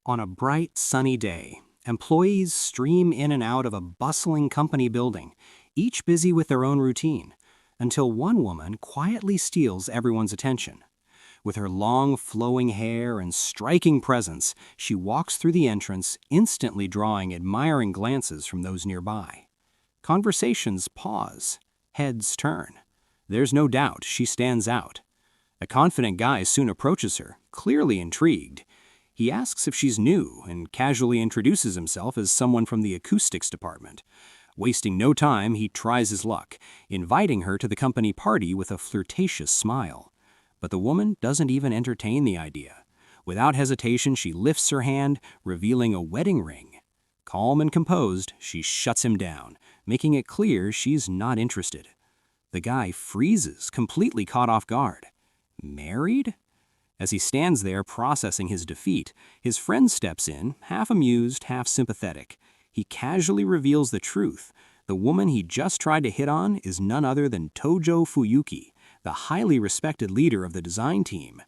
On a bright, sunny day, employees stream in and out of a bustling company building, each busy with their own routine, until one woman quietly steals everyone's attention. With her long, flowing hair and striking presence, she walks through the entrance, instantly drawing admiring glances from those nearby. Conversations pause. Heads turn. There's no doubt she stands out. A confident guy soon approaches her, clearly intrigued. He asks if she's new and casually introduces himself as someone from the acoustics department. Wasting no time, he tries his luck, inviting her to the company party with a flirtatious smile. But the woman doesn't even entertain the idea. Without hesitation, she lifts her hand, revealing a wedding ring. Calm and composed, she shuts him down, making it clear she's not interested. The guy freezes, completely caught off guard. Married? As he stands there processing his defeat, his friend steps in, half amused, half sympathetic. He casually reveals the truth. The woman he just tried to hit on is none other than Tojo Fuyuki, the highly respected leader of the design team.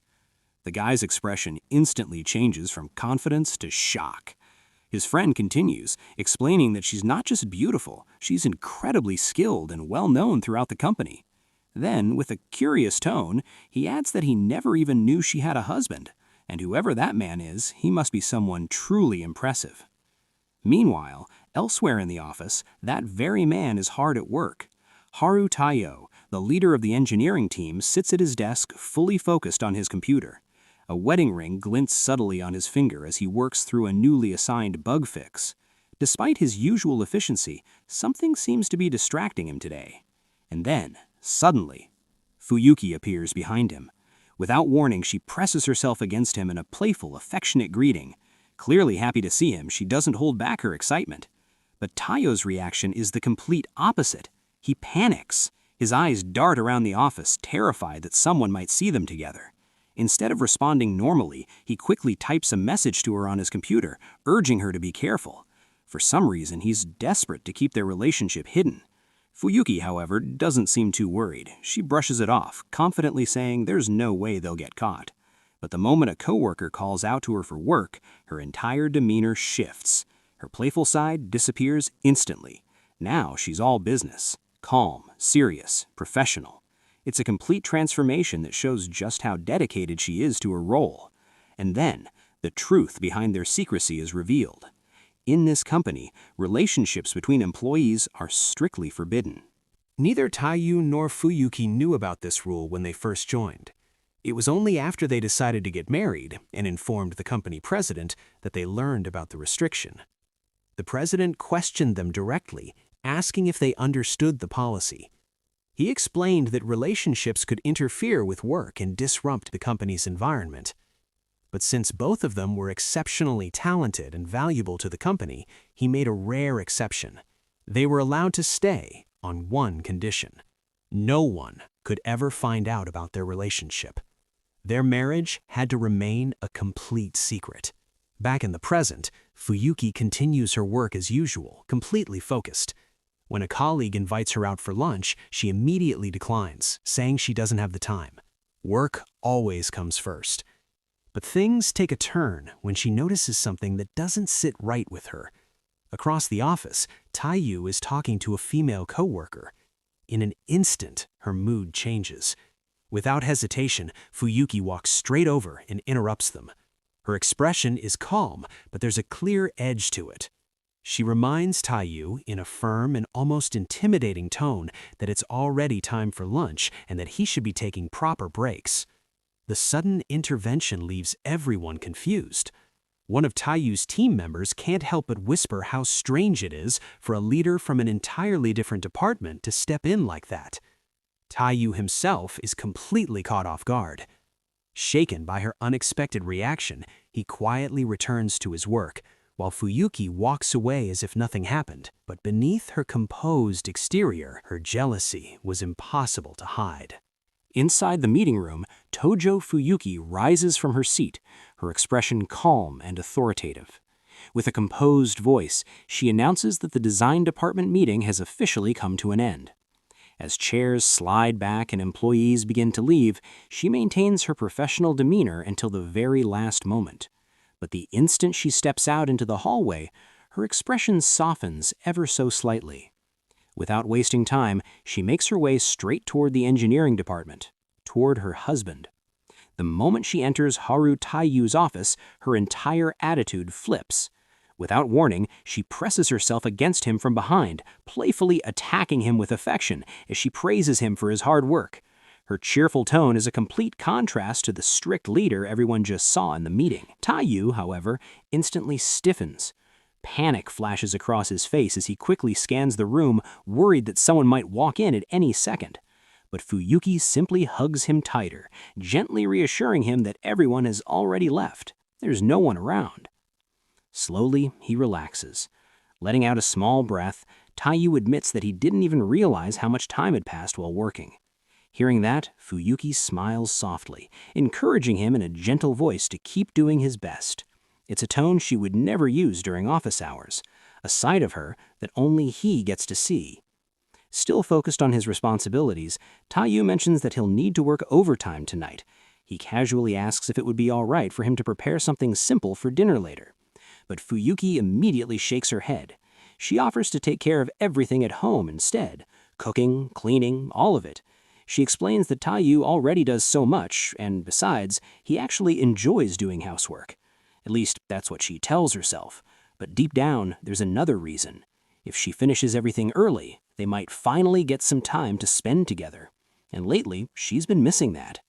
The guy's expression instantly changes from confidence to shock. His friend continues, explaining that she's not just beautiful, she's incredibly skilled and well-known throughout the company. Then, with a curious tone, he adds that he never even knew she had a husband, and whoever that man is, he must be someone truly impressive. Meanwhile, elsewhere in the office, that very man is hard at work. Haru Taiyo, the leader of the engineering team, sits at his desk, fully focused on his computer. A wedding ring glints subtly on his finger as he works through a newly assigned bug fix. Despite his usual efficiency, something seems to be distracting him today. And then, suddenly, Fuyuki appears behind him. Without warning, she presses herself against him in a playful, affectionate greeting. Clearly happy to see him, she doesn't hold back her excitement. But Taiyo's reaction is the complete opposite. He panics. His eyes dart around the office, terrified that someone might see them together. Instead of responding normally, he quickly types a message to her on his computer, urging her to be careful. For some reason, he's desperate to keep their relationship hidden. Fuyuki, however, doesn't seem too worried. She brushes it off, confidently saying there's no way they'll get caught. But the moment a coworker calls out to her for work, her entire demeanor shifts. Her playful side disappears instantly. Now she's all business. Calm, serious, professional. It's a complete transformation that shows just how dedicated she is to her role. And then, the truth behind their secrecy is revealed. In this company, relationships between employees are strictly forbidden. Neither Taiyu nor Fuyuki knew about this rule when they first joined. It was only after they decided to get married and informed the company president that they learned about the restriction. The president questioned them directly, asking if they understood the policy. He explained that relationships could interfere with work and disrupt the company's environment. But since both of them were exceptionally talented and valuable to the company, he made a rare exception. They were allowed to stay on one condition. No one could ever find out about their relationship. Their marriage had to remain a complete secret. Back in the present, Fuyuki continues her work as usual, completely focused. When a colleague invites her out for lunch, she immediately declines, saying she doesn't have the time. Work always comes first. But things take a turn when she notices something that doesn't sit right with her. Across the office, Taiyu is talking to a female coworker. In an instant, her mood changes. Without hesitation, Fuyuki walks straight over and interrupts them. Her expression is calm, but there's a clear edge to it. She reminds Taiyu, in a firm and almost intimidating tone, that it's already time for lunch and that he should be taking proper breaks. The sudden intervention leaves everyone confused. One of Taiyu's team members can't help but whisper how strange it is for a leader from an entirely different department to step in like that. Taiyu himself is completely caught off guard. Shaken by her unexpected reaction, he quietly returns to his work, while Fuyuki walks away as if nothing happened. But beneath her composed exterior, her jealousy was impossible to hide. Inside the meeting room, Tojo Fuyuki rises from her seat, her expression calm and authoritative. With a composed voice, she announces that the design department meeting has officially come to an end. As chairs slide back and employees begin to leave, she maintains her professional demeanor until the very last moment. But the instant she steps out into the hallway, her expression softens ever so slightly. Without wasting time, she makes her way straight toward the engineering department, toward her husband. The moment she enters Haru Taiyu's office, her entire attitude flips. Without warning, she presses herself against him from behind, playfully attacking him with affection as she praises him for his hard work. Her cheerful tone is a complete contrast to the strict leader everyone just saw in the meeting. Taiyu, however, instantly stiffens. Panic flashes across his face as he quickly scans the room, worried that someone might walk in at any second. But Fuyuki simply hugs him tighter, gently reassuring him that everyone has already left. There's no one around. Slowly, he relaxes. Letting out a small breath, Taiyu admits that he didn't even realize how much time had passed while working. Hearing that, Fuyuki smiles softly, encouraging him in a gentle voice to keep doing his best. It's a tone she would never use during office hours, a side of her that only he gets to see. Still focused on his responsibilities, Taiyu mentions that he'll need to work overtime tonight. He casually asks if it would be all right for him to prepare something simple for dinner later. But Fuyuki immediately shakes her head. She offers to take care of everything at home instead, cooking, cleaning, all of it. She explains that Taiyu already does so much, and besides, he actually enjoys doing housework. At least, that's what she tells herself. But deep down, there's another reason. If she finishes everything early, they might finally get some time to spend together. And lately, she's been missing that.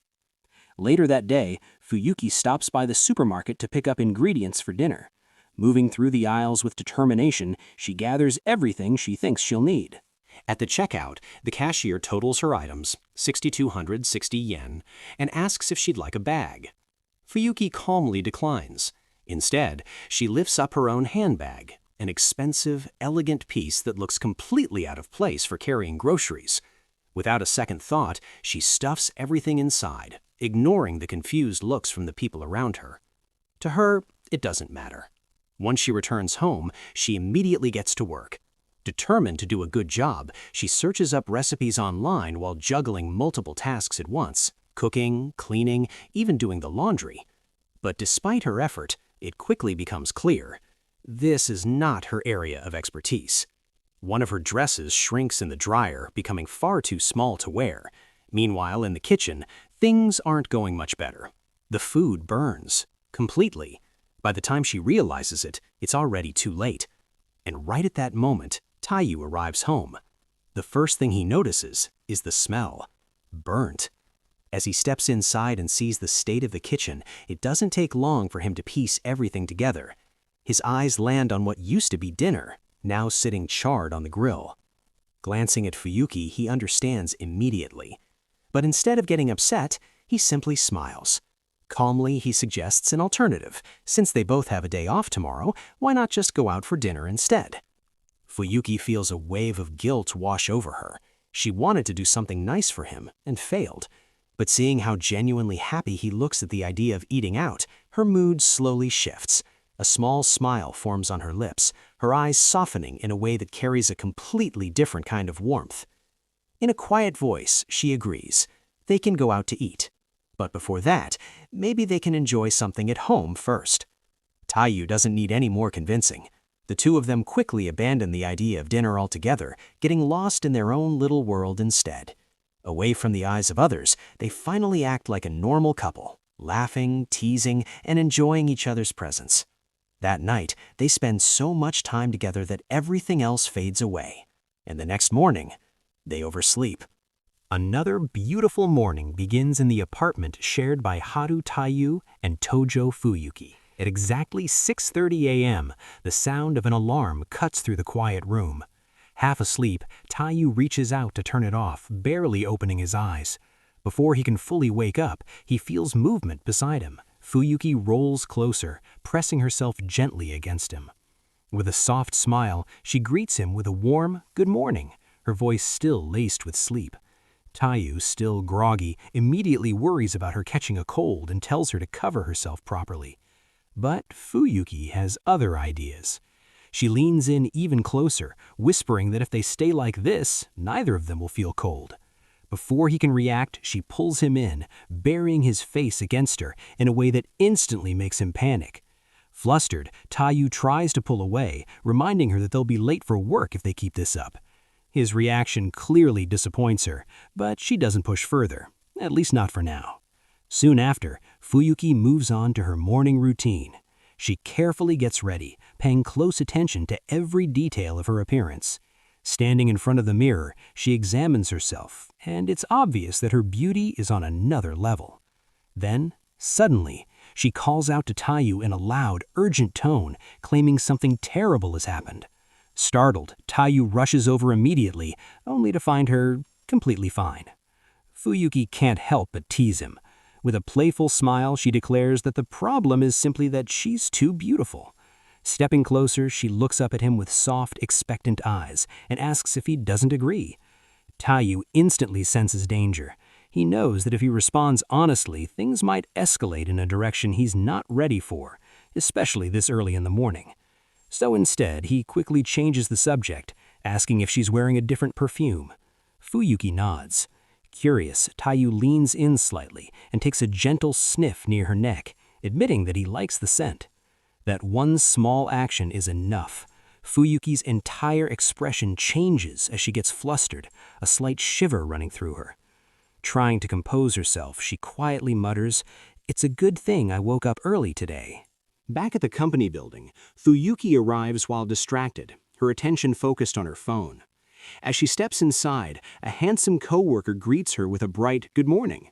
Later that day, Fuyuki stops by the supermarket to pick up ingredients for dinner. Moving through the aisles with determination, she gathers everything she thinks she'll need. At the checkout, the cashier totals her items, 6,260 yen, and asks if she'd like a bag. Fuyuki calmly declines. Instead, she lifts up her own handbag, an expensive, elegant piece that looks completely out of place for carrying groceries. Without a second thought, she stuffs everything inside, ignoring the confused looks from the people around her. To her, it doesn't matter. Once she returns home, she immediately gets to work. Determined to do a good job, she searches up recipes online while juggling multiple tasks at once, cooking, cleaning, even doing the laundry. But despite her effort, it quickly becomes clear. This is not her area of expertise. One of her dresses shrinks in the dryer, becoming far too small to wear. Meanwhile, in the kitchen, things aren't going much better. The food burns, completely. By the time she realizes it, it's already too late. And right at that moment, Taiyu arrives home. The first thing he notices is the smell. Burnt. As he steps inside and sees the state of the kitchen, it doesn't take long for him to piece everything together. His eyes land on what used to be dinner, now sitting charred on the grill. Glancing at Fuyuki, he understands immediately. But instead of getting upset, he simply smiles. Calmly, he suggests an alternative. Since they both have a day off tomorrow, why not just go out for dinner instead? Fuyuki feels a wave of guilt wash over her. She wanted to do something nice for him and failed. But seeing how genuinely happy he looks at the idea of eating out, her mood slowly shifts. A small smile forms on her lips, her eyes softening in a way that carries a completely different kind of warmth. In a quiet voice, she agrees. They can go out to eat. But before that, maybe they can enjoy something at home first. Taiyu doesn't need any more convincing. The two of them quickly abandon the idea of dinner altogether, getting lost in their own little world instead. Away from the eyes of others, they finally act like a normal couple, laughing, teasing, and enjoying each other's presence. That night, they spend so much time together that everything else fades away. And the next morning, they oversleep. Another beautiful morning begins in the apartment shared by Haru Taiyu and Tojo Fuyuki. At exactly 6:30 a.m., the sound of an alarm cuts through the quiet room. Half asleep, Taiyu reaches out to turn it off, barely opening his eyes. Before he can fully wake up, he feels movement beside him. Fuyuki rolls closer, pressing herself gently against him. With a soft smile, she greets him with a warm "good morning," her voice still laced with sleep. Taiyu, still groggy, immediately worries about her catching a cold and tells her to cover herself properly. But Fuyuki has other ideas. She leans in even closer, whispering that if they stay like this, neither of them will feel cold. Before he can react, she pulls him in, burying his face against her in a way that instantly makes him panic. Flustered, Taiyu tries to pull away, reminding her that they'll be late for work if they keep this up. His reaction clearly disappoints her, but she doesn't push further, at least not for now. Soon after, Fuyuki moves on to her morning routine. She carefully gets ready, paying close attention to every detail of her appearance. Standing in front of the mirror, she examines herself, and it's obvious that her beauty is on another level. Then, suddenly, she calls out to Taiyu in a loud, urgent tone, claiming something terrible has happened. Startled, Taiyu rushes over immediately, only to find her completely fine. Fuyuki can't help but tease him. With a playful smile, she declares that the problem is simply that she's too beautiful. Stepping closer, she looks up at him with soft, expectant eyes and asks if he doesn't agree. Taiyu instantly senses danger. He knows that if he responds honestly, things might escalate in a direction he's not ready for, especially this early in the morning. So instead, he quickly changes the subject, asking if she's wearing a different perfume. Fuyuki nods. Curious, Taiyu leans in slightly and takes a gentle sniff near her neck, admitting that he likes the scent. That one small action is enough. Fuyuki's entire expression changes as she gets flustered, a slight shiver running through her. Trying to compose herself, she quietly mutters, "It's a good thing I woke up early today." Back at the company building, Fuyuki arrives while distracted, her attention focused on her phone. As she steps inside, a handsome coworker greets her with a bright "good morning."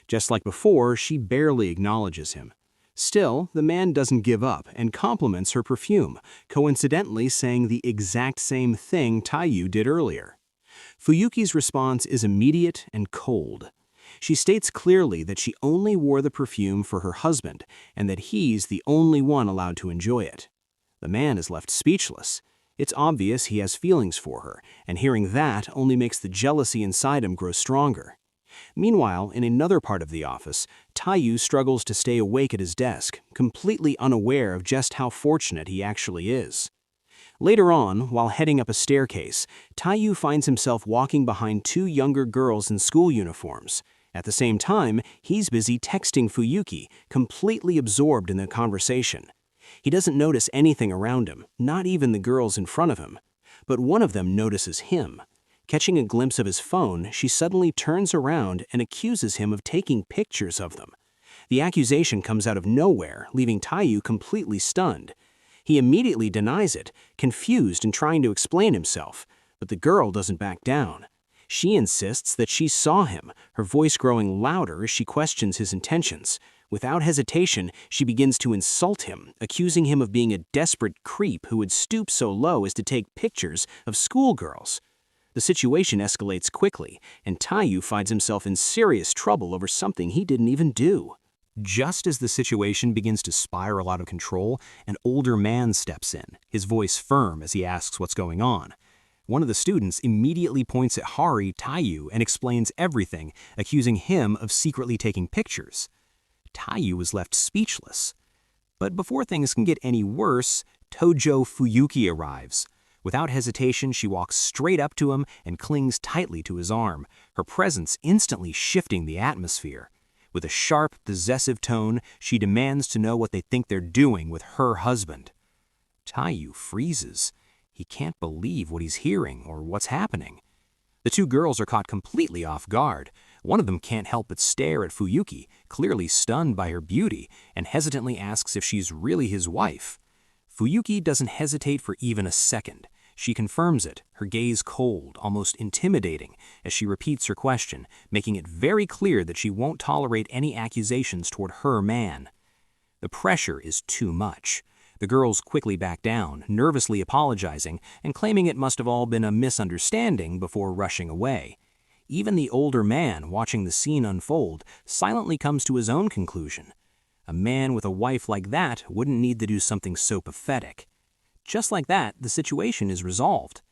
Just like before, she barely acknowledges him. Still, the man doesn't give up and compliments her perfume, coincidentally saying the exact same thing Taiyu did earlier. Fuyuki's response is immediate and cold. She states clearly that she only wore the perfume for her husband and that he's the only one allowed to enjoy it. The man is left speechless. It's obvious he has feelings for her, and hearing that only makes the jealousy inside him grow stronger. Meanwhile, in another part of the office, Taiyu struggles to stay awake at his desk, completely unaware of just how fortunate he actually is. Later on, while heading up a staircase, Taiyu finds himself walking behind two younger girls in school uniforms. At the same time, he's busy texting Fuyuki, completely absorbed in the conversation. He doesn't notice anything around him, not even the girls in front of him. But one of them notices him. Catching a glimpse of his phone, she suddenly turns around and accuses him of taking pictures of them. The accusation comes out of nowhere, leaving Taiyu completely stunned. He immediately denies it, confused and trying to explain himself, but the girl doesn't back down. She insists that she saw him, her voice growing louder as she questions his intentions. Without hesitation, she begins to insult him, accusing him of being a desperate creep who would stoop so low as to take pictures of schoolgirls. The situation escalates quickly, and Taiyu finds himself in serious trouble over something he didn't even do. Just as the situation begins to spiral out of control, an older man steps in, his voice firm as he asks what's going on. One of the students immediately points at Taiyu and explains everything, accusing him of secretly taking pictures. Taiyu is left speechless. But before things can get any worse, Tojo Fuyuki arrives. Without hesitation, she walks straight up to him and clings tightly to his arm, her presence instantly shifting the atmosphere. With a sharp, possessive tone, she demands to know what they think they're doing with her husband. Taiyu freezes. He can't believe what he's hearing or what's happening. The two girls are caught completely off guard. One of them can't help but stare at Fuyuki, clearly stunned by her beauty, and hesitantly asks if she's really his wife. Fuyuki doesn't hesitate for even a second. She confirms it, her gaze cold, almost intimidating, as she repeats her question, making it very clear that she won't tolerate any accusations toward her man. The pressure is too much. The girls quickly back down, nervously apologizing and claiming it must have all been a misunderstanding before rushing away. Even the older man, watching the scene unfold, silently comes to his own conclusion. A man with a wife like that wouldn't need to do something so pathetic. Just like that, the situation is resolved.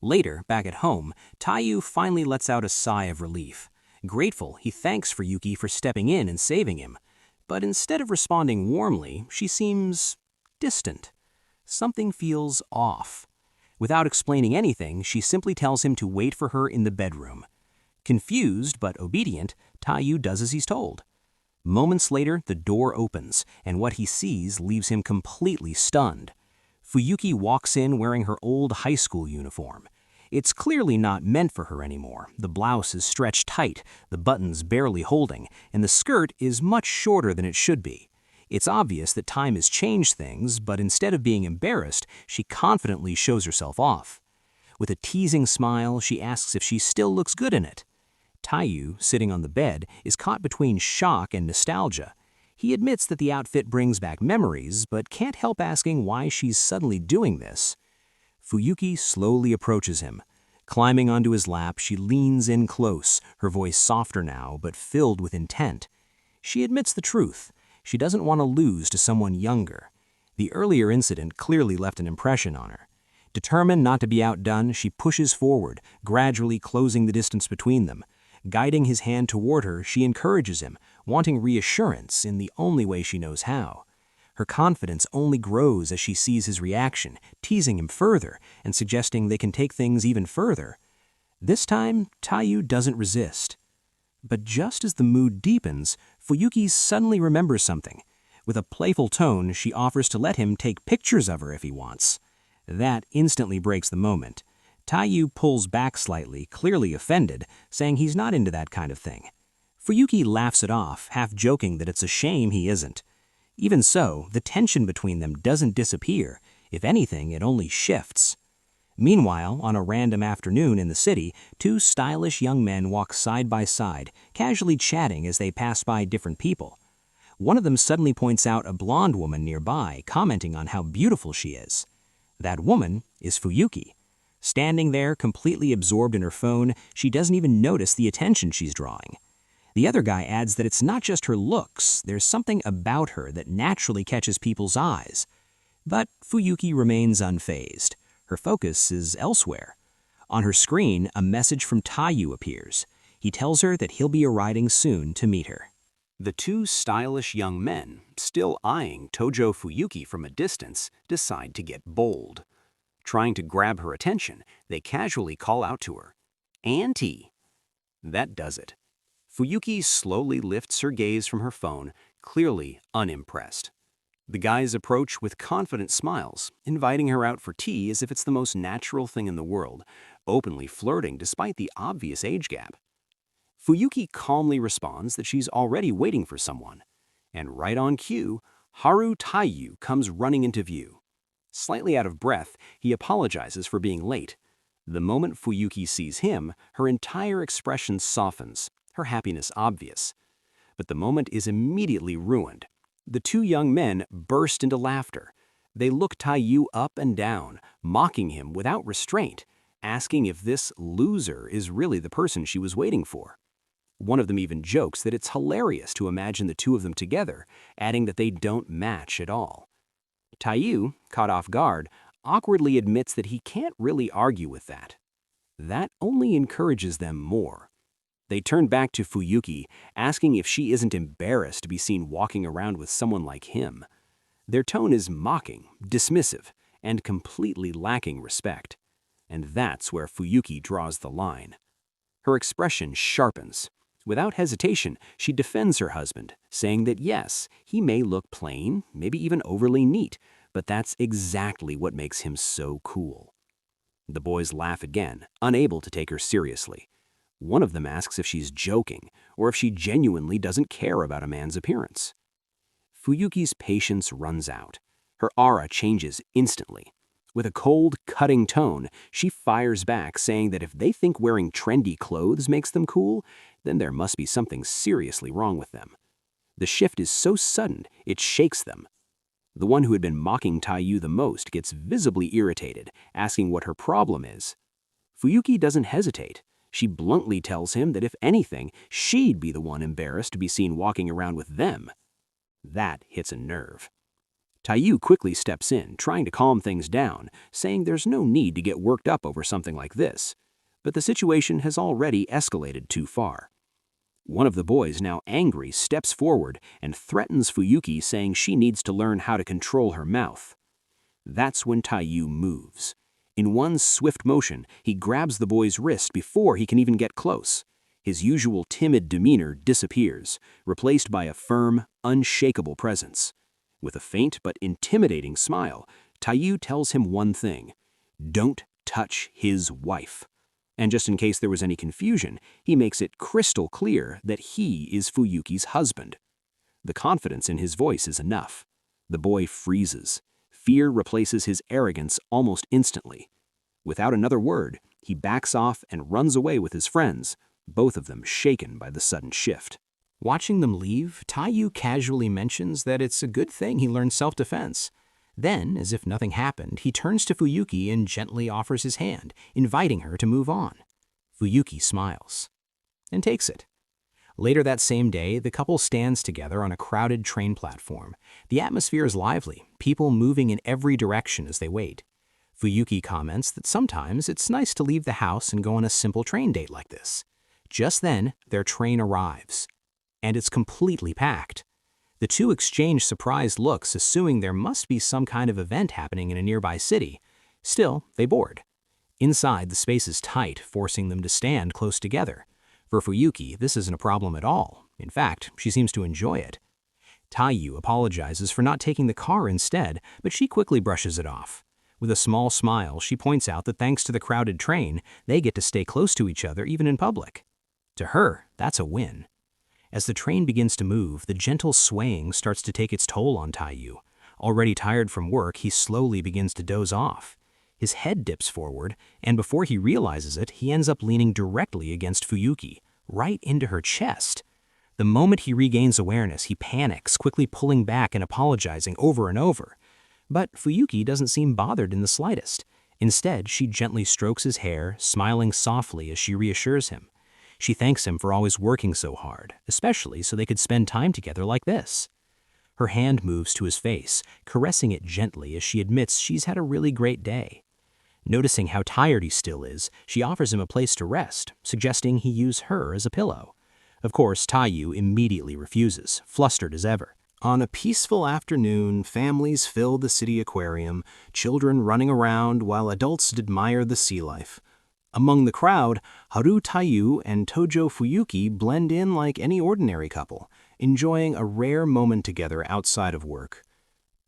Later, back at home, Taiyu finally lets out a sigh of relief. Grateful, he thanks Fuyuki for stepping in and saving him. But instead of responding warmly, she seems distant. Something feels off. Without explaining anything, she simply tells him to wait for her in the bedroom. Confused but obedient, Taiyu does as he's told. Moments later, the door opens, and what he sees leaves him completely stunned. Fuyuki walks in wearing her old high school uniform. It's clearly not meant for her anymore. The blouse is stretched tight, the buttons barely holding, and the skirt is much shorter than it should be. It's obvious that time has changed things, but instead of being embarrassed, she confidently shows herself off. With a teasing smile, she asks if she still looks good in it. Taiyu, sitting on the bed, is caught between shock and nostalgia. He admits that the outfit brings back memories, but can't help asking why she's suddenly doing this. Fuyuki slowly approaches him. Climbing onto his lap, she leans in close, her voice softer now, but filled with intent. She admits the truth. She doesn't want to lose to someone younger. The earlier incident clearly left an impression on her. Determined not to be outdone, she pushes forward, gradually closing the distance between them. Guiding his hand toward her, she encourages him, wanting reassurance in the only way she knows how. Her confidence only grows as she sees his reaction, teasing him further and suggesting they can take things even further. This time, Taiyu doesn't resist. But just as the mood deepens, Fuyuki suddenly remembers something. With a playful tone, she offers to let him take pictures of her if he wants. That instantly breaks the moment. Taiyu pulls back slightly, clearly offended, saying he's not into that kind of thing. Fuyuki laughs it off, half joking that it's a shame he isn't. Even so, the tension between them doesn't disappear. If anything, it only shifts. Meanwhile, on a random afternoon in the city, two stylish young men walk side by side, casually chatting as they pass by different people. One of them suddenly points out a blonde woman nearby, commenting on how beautiful she is. That woman is Fuyuki. Standing there, completely absorbed in her phone, she doesn't even notice the attention she's drawing. The other guy adds that it's not just her looks, there's something about her that naturally catches people's eyes. But Fuyuki remains unfazed. Her focus is elsewhere. On her screen, a message from Taiyu appears. He tells her that he'll be arriving soon to meet her. The two stylish young men, still eyeing Tojo Fuyuki from a distance, decide to get bold. Trying to grab her attention, they casually call out to her, "Auntie." That does it. Fuyuki slowly lifts her gaze from her phone, clearly unimpressed. The guys approach with confident smiles, inviting her out for tea as if it's the most natural thing in the world, openly flirting despite the obvious age gap. Fuyuki calmly responds that she's already waiting for someone. And right on cue, Haru Taiyu comes running into view. Slightly out of breath, he apologizes for being late. The moment Fuyuki sees him, her entire expression softens, her happiness obvious. But the moment is immediately ruined. The two young men burst into laughter. They look Taiyu up and down, mocking him without restraint, asking if this loser is really the person she was waiting for. One of them even jokes that it's hilarious to imagine the two of them together, adding that they don't match at all. Taiyu, caught off guard, awkwardly admits that he can't really argue with that. That only encourages them more. They turn back to Fuyuki, asking if she isn't embarrassed to be seen walking around with someone like him. Their tone is mocking, dismissive, and completely lacking respect. And that's where Fuyuki draws the line. Her expression sharpens. Without hesitation, she defends her husband, saying that yes, he may look plain, maybe even overly neat, but that's exactly what makes him so cool. The boys laugh again, unable to take her seriously. One of them asks if she's joking, or if she genuinely doesn't care about a man's appearance. Fuyuki's patience runs out. Her aura changes instantly. With a cold, cutting tone, she fires back, saying that if they think wearing trendy clothes makes them cool, then there must be something seriously wrong with them. The shift is so sudden, it shakes them. The one who had been mocking Taiyu the most gets visibly irritated, asking what her problem is. Fuyuki doesn't hesitate. She bluntly tells him that if anything, she'd be the one embarrassed to be seen walking around with them. That hits a nerve. Taiyu quickly steps in, trying to calm things down, saying there's no need to get worked up over something like this. But the situation has already escalated too far. One of the boys, now angry, steps forward and threatens Fuyuki, saying she needs to learn how to control her mouth. That's when Taiyu moves. In one swift motion, he grabs the boy's wrist before he can even get close. His usual timid demeanor disappears, replaced by a firm, unshakable presence. With a faint but intimidating smile, Taiyu tells him one thing: don't touch his wife. And just in case there was any confusion, he makes it crystal clear that he is Fuyuki's husband. The confidence in his voice is enough. The boy freezes. Fear replaces his arrogance almost instantly. Without another word, he backs off and runs away with his friends, both of them shaken by the sudden shift. Watching them leave, Taiyu casually mentions that it's a good thing he learned self-defense. Then, as if nothing happened, he turns to Fuyuki and gently offers his hand, inviting her to move on. Fuyuki smiles and takes it. Later that same day, the couple stands together on a crowded train platform. The atmosphere is lively, people moving in every direction as they wait. Fuyuki comments that sometimes it's nice to leave the house and go on a simple train date like this. Just then, their train arrives, and it's completely packed. The two exchange surprised looks, assuming there must be some kind of event happening in a nearby city. Still, they board. Inside, the space is tight, forcing them to stand close together. For Fuyuki, this isn't a problem at all. In fact, she seems to enjoy it. Taiyu apologizes for not taking the car instead, but she quickly brushes it off. With a small smile, she points out that thanks to the crowded train, they get to stay close to each other even in public. To her, that's a win. As the train begins to move, the gentle swaying starts to take its toll on Taiyu. Already tired from work, he slowly begins to doze off. His head dips forward, and before he realizes it, he ends up leaning directly against Fuyuki, right into her chest. The moment he regains awareness, he panics, quickly pulling back and apologizing over and over. But Fuyuki doesn't seem bothered in the slightest. Instead, she gently strokes his hair, smiling softly as she reassures him. She thanks him for always working so hard, especially so they could spend time together like this. Her hand moves to his face, caressing it gently as she admits she's had a really great day. Noticing how tired he still is, she offers him a place to rest, suggesting he use her as a pillow. Of course, Taiyu immediately refuses, flustered as ever. On a peaceful afternoon, families fill the city aquarium, children running around while adults admire the sea life. Among the crowd, Haru Taiyu and Tojo Fuyuki blend in like any ordinary couple, enjoying a rare moment together outside of work.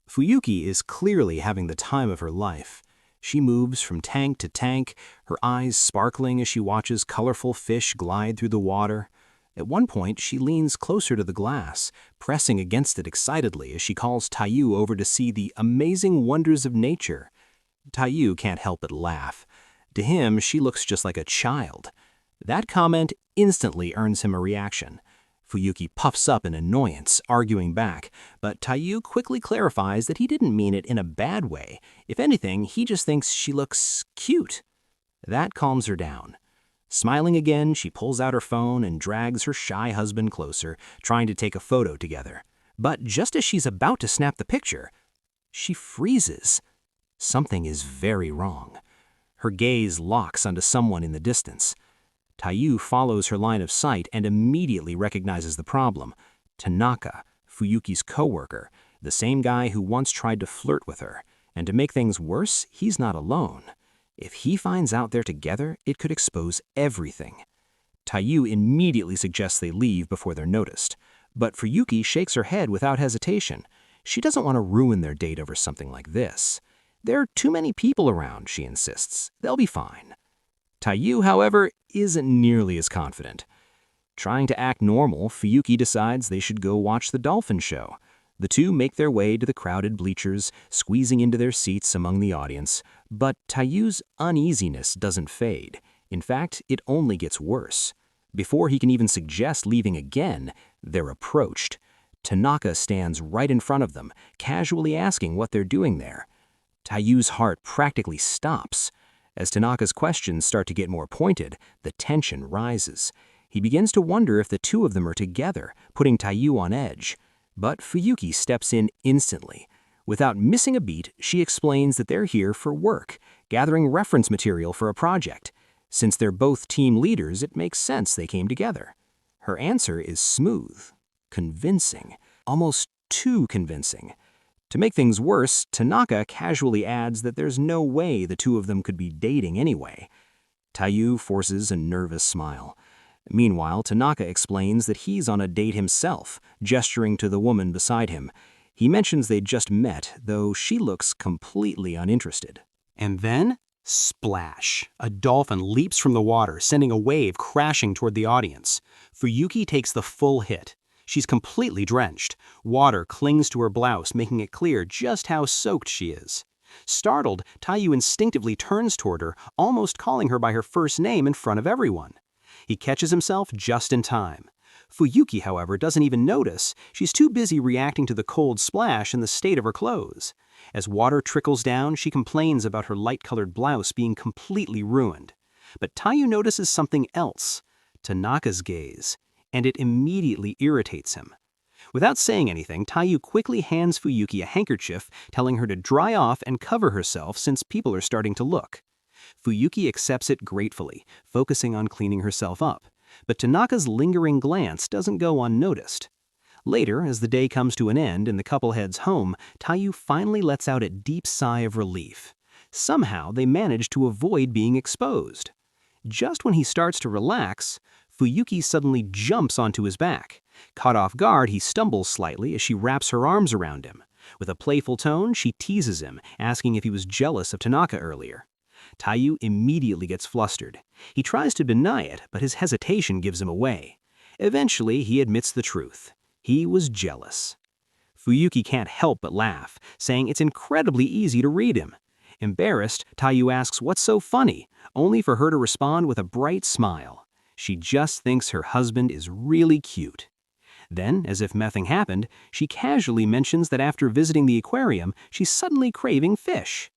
Fuyuki is clearly having the time of her life. She moves from tank to tank, her eyes sparkling as she watches colorful fish glide through the water. At one point, she leans closer to the glass, pressing against it excitedly as she calls Taiyu over to see the amazing wonders of nature. Taiyu can't help but laugh. To him, she looks just like a child. That comment instantly earns him a reaction. Fuyuki puffs up in annoyance, arguing back, but Taiyu quickly clarifies that he didn't mean it in a bad way. If anything, he just thinks she looks cute. That calms her down. Smiling again, she pulls out her phone and drags her shy husband closer, trying to take a photo together. But just as she's about to snap the picture, she freezes. Something is very wrong. Her gaze locks onto someone in the distance. Taiyu follows her line of sight and immediately recognizes the problem. Tanaka, Fuyuki's coworker, the same guy who once tried to flirt with her. And to make things worse, he's not alone. If he finds out they're together, it could expose everything. Taiyu immediately suggests they leave before they're noticed. But Fuyuki shakes her head without hesitation. She doesn't want to ruin their date over something like this. There are too many people around, she insists. They'll be fine. Taiyu, however, isn't nearly as confident. Trying to act normal, Fuyuki decides they should go watch the dolphin show. The two make their way to the crowded bleachers, squeezing into their seats among the audience. But Taiyu's uneasiness doesn't fade. In fact, it only gets worse. Before he can even suggest leaving again, they're approached. Tanaka stands right in front of them, casually asking what they're doing there. Taiyu's heart practically stops. As Tanaka's questions start to get more pointed, the tension rises. He begins to wonder if the two of them are together, putting Taiyu on edge. But Fuyuki steps in instantly. Without missing a beat, she explains that they're here for work, gathering reference material for a project. Since they're both team leaders, it makes sense they came together. Her answer is smooth, convincing, almost too convincing. To make things worse, Tanaka casually adds that there's no way the two of them could be dating anyway. Taiyu forces a nervous smile. Meanwhile, Tanaka explains that he's on a date himself, gesturing to the woman beside him. He mentions they'd just met, though she looks completely uninterested. And then, splash! A dolphin leaps from the water, sending a wave crashing toward the audience. Fuyuki takes the full hit. She's completely drenched. Water clings to her blouse, making it clear just how soaked she is. Startled, Taiyu instinctively turns toward her, almost calling her by her first name in front of everyone. He catches himself just in time. Fuyuki, however, doesn't even notice. She's too busy reacting to the cold splash and the state of her clothes. As water trickles down, she complains about her light-colored blouse being completely ruined. But Taiyu notices something else, Tanaka's gaze, and it immediately irritates him. Without saying anything, Taiyu quickly hands Fuyuki a handkerchief, telling her to dry off and cover herself since people are starting to look. Fuyuki accepts it gratefully, focusing on cleaning herself up. But Tanaka's lingering glance doesn't go unnoticed. Later, as the day comes to an end and the couple heads home, Taiyu finally lets out a deep sigh of relief. Somehow, they manage to avoid being exposed. Just when he starts to relax, Fuyuki suddenly jumps onto his back. Caught off guard, he stumbles slightly as she wraps her arms around him. With a playful tone, she teases him, asking if he was jealous of Tanaka earlier. Taiyu immediately gets flustered. He tries to deny it, but his hesitation gives him away. Eventually, he admits the truth. He was jealous. Fuyuki can't help but laugh, saying it's incredibly easy to read him. Embarrassed, Taiyu asks what's so funny, only for her to respond with a bright smile. She just thinks her husband is really cute. Then, as if nothing happened, she casually mentions that after visiting the aquarium, she's suddenly craving fish.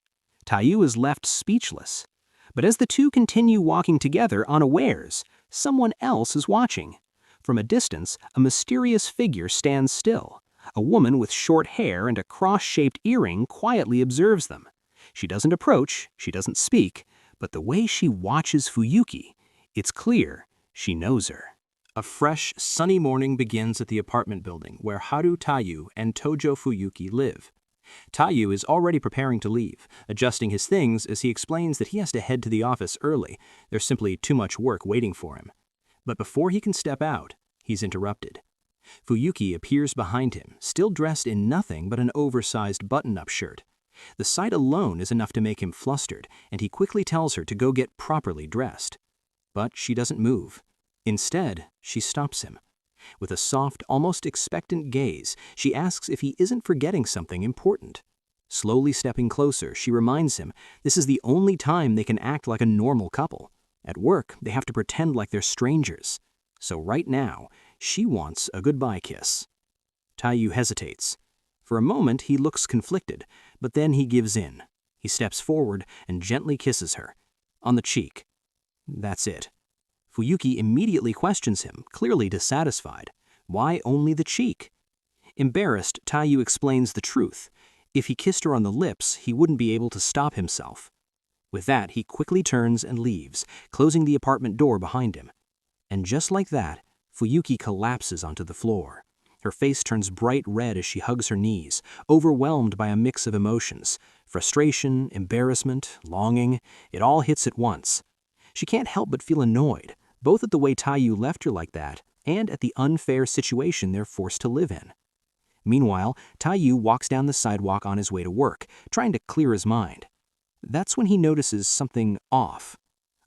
Taiyu is left speechless. But as the two continue walking together unawares, someone else is watching. From a distance, a mysterious figure stands still. A woman with short hair and a cross-shaped earring quietly observes them. She doesn't approach, she doesn't speak, but the way she watches Fuyuki, it's clear she knows her. A fresh, sunny morning begins at the apartment building where Haru Taiyu and Tojo Fuyuki live. Taiyu is already preparing to leave, adjusting his things as he explains that he has to head to the office early. There's simply too much work waiting for him. But before he can step out, he's interrupted. Fuyuki appears behind him, still dressed in nothing but an oversized button-up shirt. The sight alone is enough to make him flustered, and he quickly tells her to go get properly dressed. But she doesn't move. Instead, she stops him. With a soft, almost expectant gaze, she asks if he isn't forgetting something important. Slowly stepping closer, she reminds him this is the only time they can act like a normal couple. At work, they have to pretend like they're strangers. So right now, she wants a goodbye kiss. Taiyu hesitates. For a moment, he looks conflicted, but then he gives in. He steps forward and gently kisses her. On the cheek. That's it. Fuyuki immediately questions him, clearly dissatisfied. Why only the cheek? Embarrassed, Taiyu explains the truth. If he kissed her on the lips, he wouldn't be able to stop himself. With that, he quickly turns and leaves, closing the apartment door behind him. And just like that, Fuyuki collapses onto the floor. Her face turns bright red as she hugs her knees, overwhelmed by a mix of emotions. Frustration, embarrassment, longing, it all hits at once. She can't help but feel annoyed, both at the way Taiyu left her like that and at the unfair situation they're forced to live in. Meanwhile, Taiyu walks down the sidewalk on his way to work, trying to clear his mind. That's when he notices something off.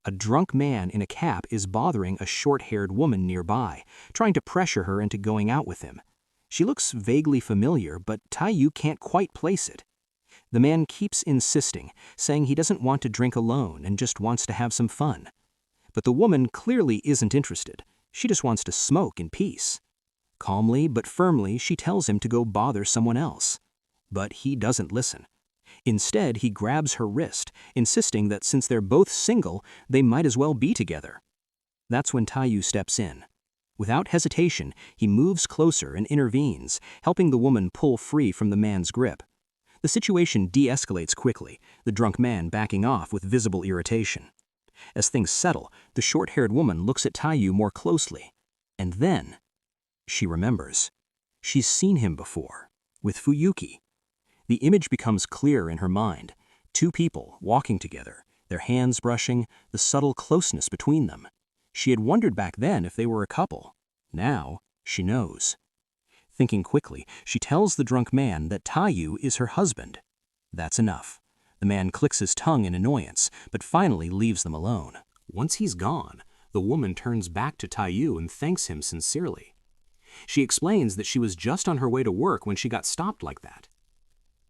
A drunk man in a cap is bothering a short-haired woman nearby, trying to pressure her into going out with him. She looks vaguely familiar, but Taiyu can't quite place it. The man keeps insisting, saying he doesn't want to drink alone and just wants to have some fun. But the woman clearly isn't interested. She just wants to smoke in peace. Calmly but firmly, she tells him to go bother someone else. But he doesn't listen. Instead, he grabs her wrist, insisting that since they're both single, they might as well be together. That's when Taiyu steps in. Without hesitation, he moves closer and intervenes, helping the woman pull free from the man's grip. The situation de-escalates quickly, the drunk man backing off with visible irritation. As things settle, the short-haired woman looks at Taiyu more closely. And then, she remembers. She's seen him before, with Fuyuki. The image becomes clear in her mind. Two people walking together, their hands brushing, the subtle closeness between them. She had wondered back then if they were a couple. Now, she knows. Thinking quickly, she tells the drunk man that Taiyu is her husband. That's enough. The man clicks his tongue in annoyance, but finally leaves them alone. Once he's gone, the woman turns back to Taiyu and thanks him sincerely. She explains that she was just on her way to work when she got stopped like that.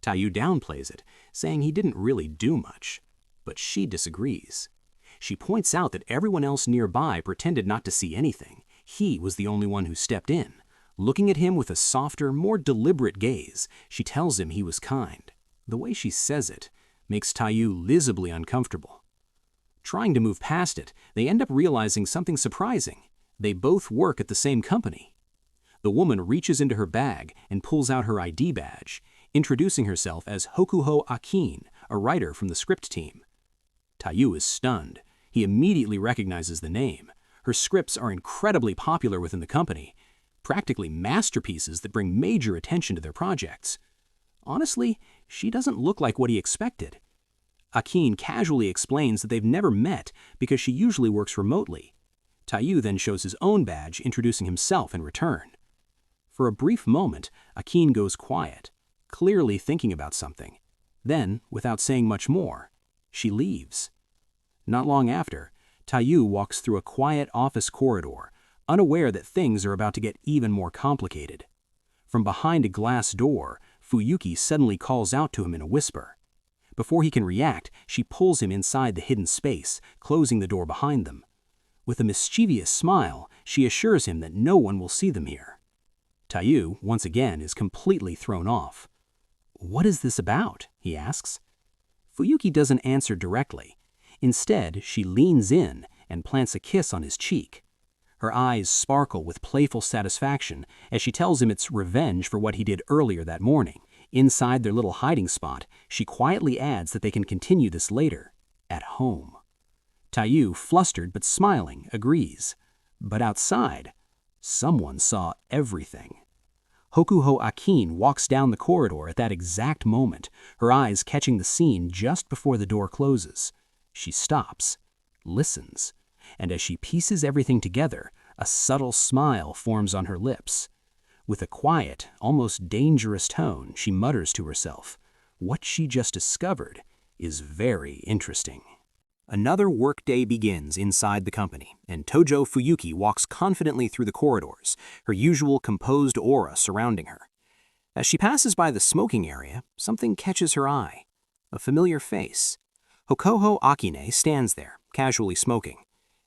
Taiyu downplays it, saying he didn't really do much. But she disagrees. She points out that everyone else nearby pretended not to see anything. He was the only one who stepped in. Looking at him with a softer, more deliberate gaze, she tells him he was kind. The way she says it makes Taiyu visibly uncomfortable. Trying to move past it, they end up realizing something surprising. They both work at the same company. The woman reaches into her bag and pulls out her ID badge, introducing herself as Hokuho Akin, a writer from the script team. Taiyu is stunned. He immediately recognizes the name. Her scripts are incredibly popular within the company, practically masterpieces that bring major attention to their projects. Honestly, she doesn't look like what he expected. Akin casually explains that they've never met because she usually works remotely. Taiyu then shows his own badge, introducing himself in return. For a brief moment, Akin goes quiet, clearly thinking about something. Then, without saying much more, she leaves. Not long after, Taiyu walks through a quiet office corridor, unaware that things are about to get even more complicated. From behind a glass door, Fuyuki suddenly calls out to him in a whisper. Before he can react, she pulls him inside the hidden space, closing the door behind them. With a mischievous smile, she assures him that no one will see them here. Taiyu, once again, is completely thrown off. "What is this about?" he asks. Fuyuki doesn't answer directly. Instead, she leans in and plants a kiss on his cheek. Her eyes sparkle with playful satisfaction as she tells him it's revenge for what he did earlier that morning. Inside their little hiding spot, she quietly adds that they can continue this later, at home. Taiyu, flustered but smiling, agrees. But outside, someone saw everything. Hokuho Akin walks down the corridor at that exact moment, her eyes catching the scene just before the door closes. She stops, listens, and as she pieces everything together, a subtle smile forms on her lips. With a quiet, almost dangerous tone, she mutters to herself, "What she just discovered is very interesting." Another workday begins inside the company, and Tojo Fuyuki walks confidently through the corridors, her usual composed aura surrounding her. As she passes by the smoking area, something catches her eye. A familiar face. Hokuho Akine stands there, casually smoking.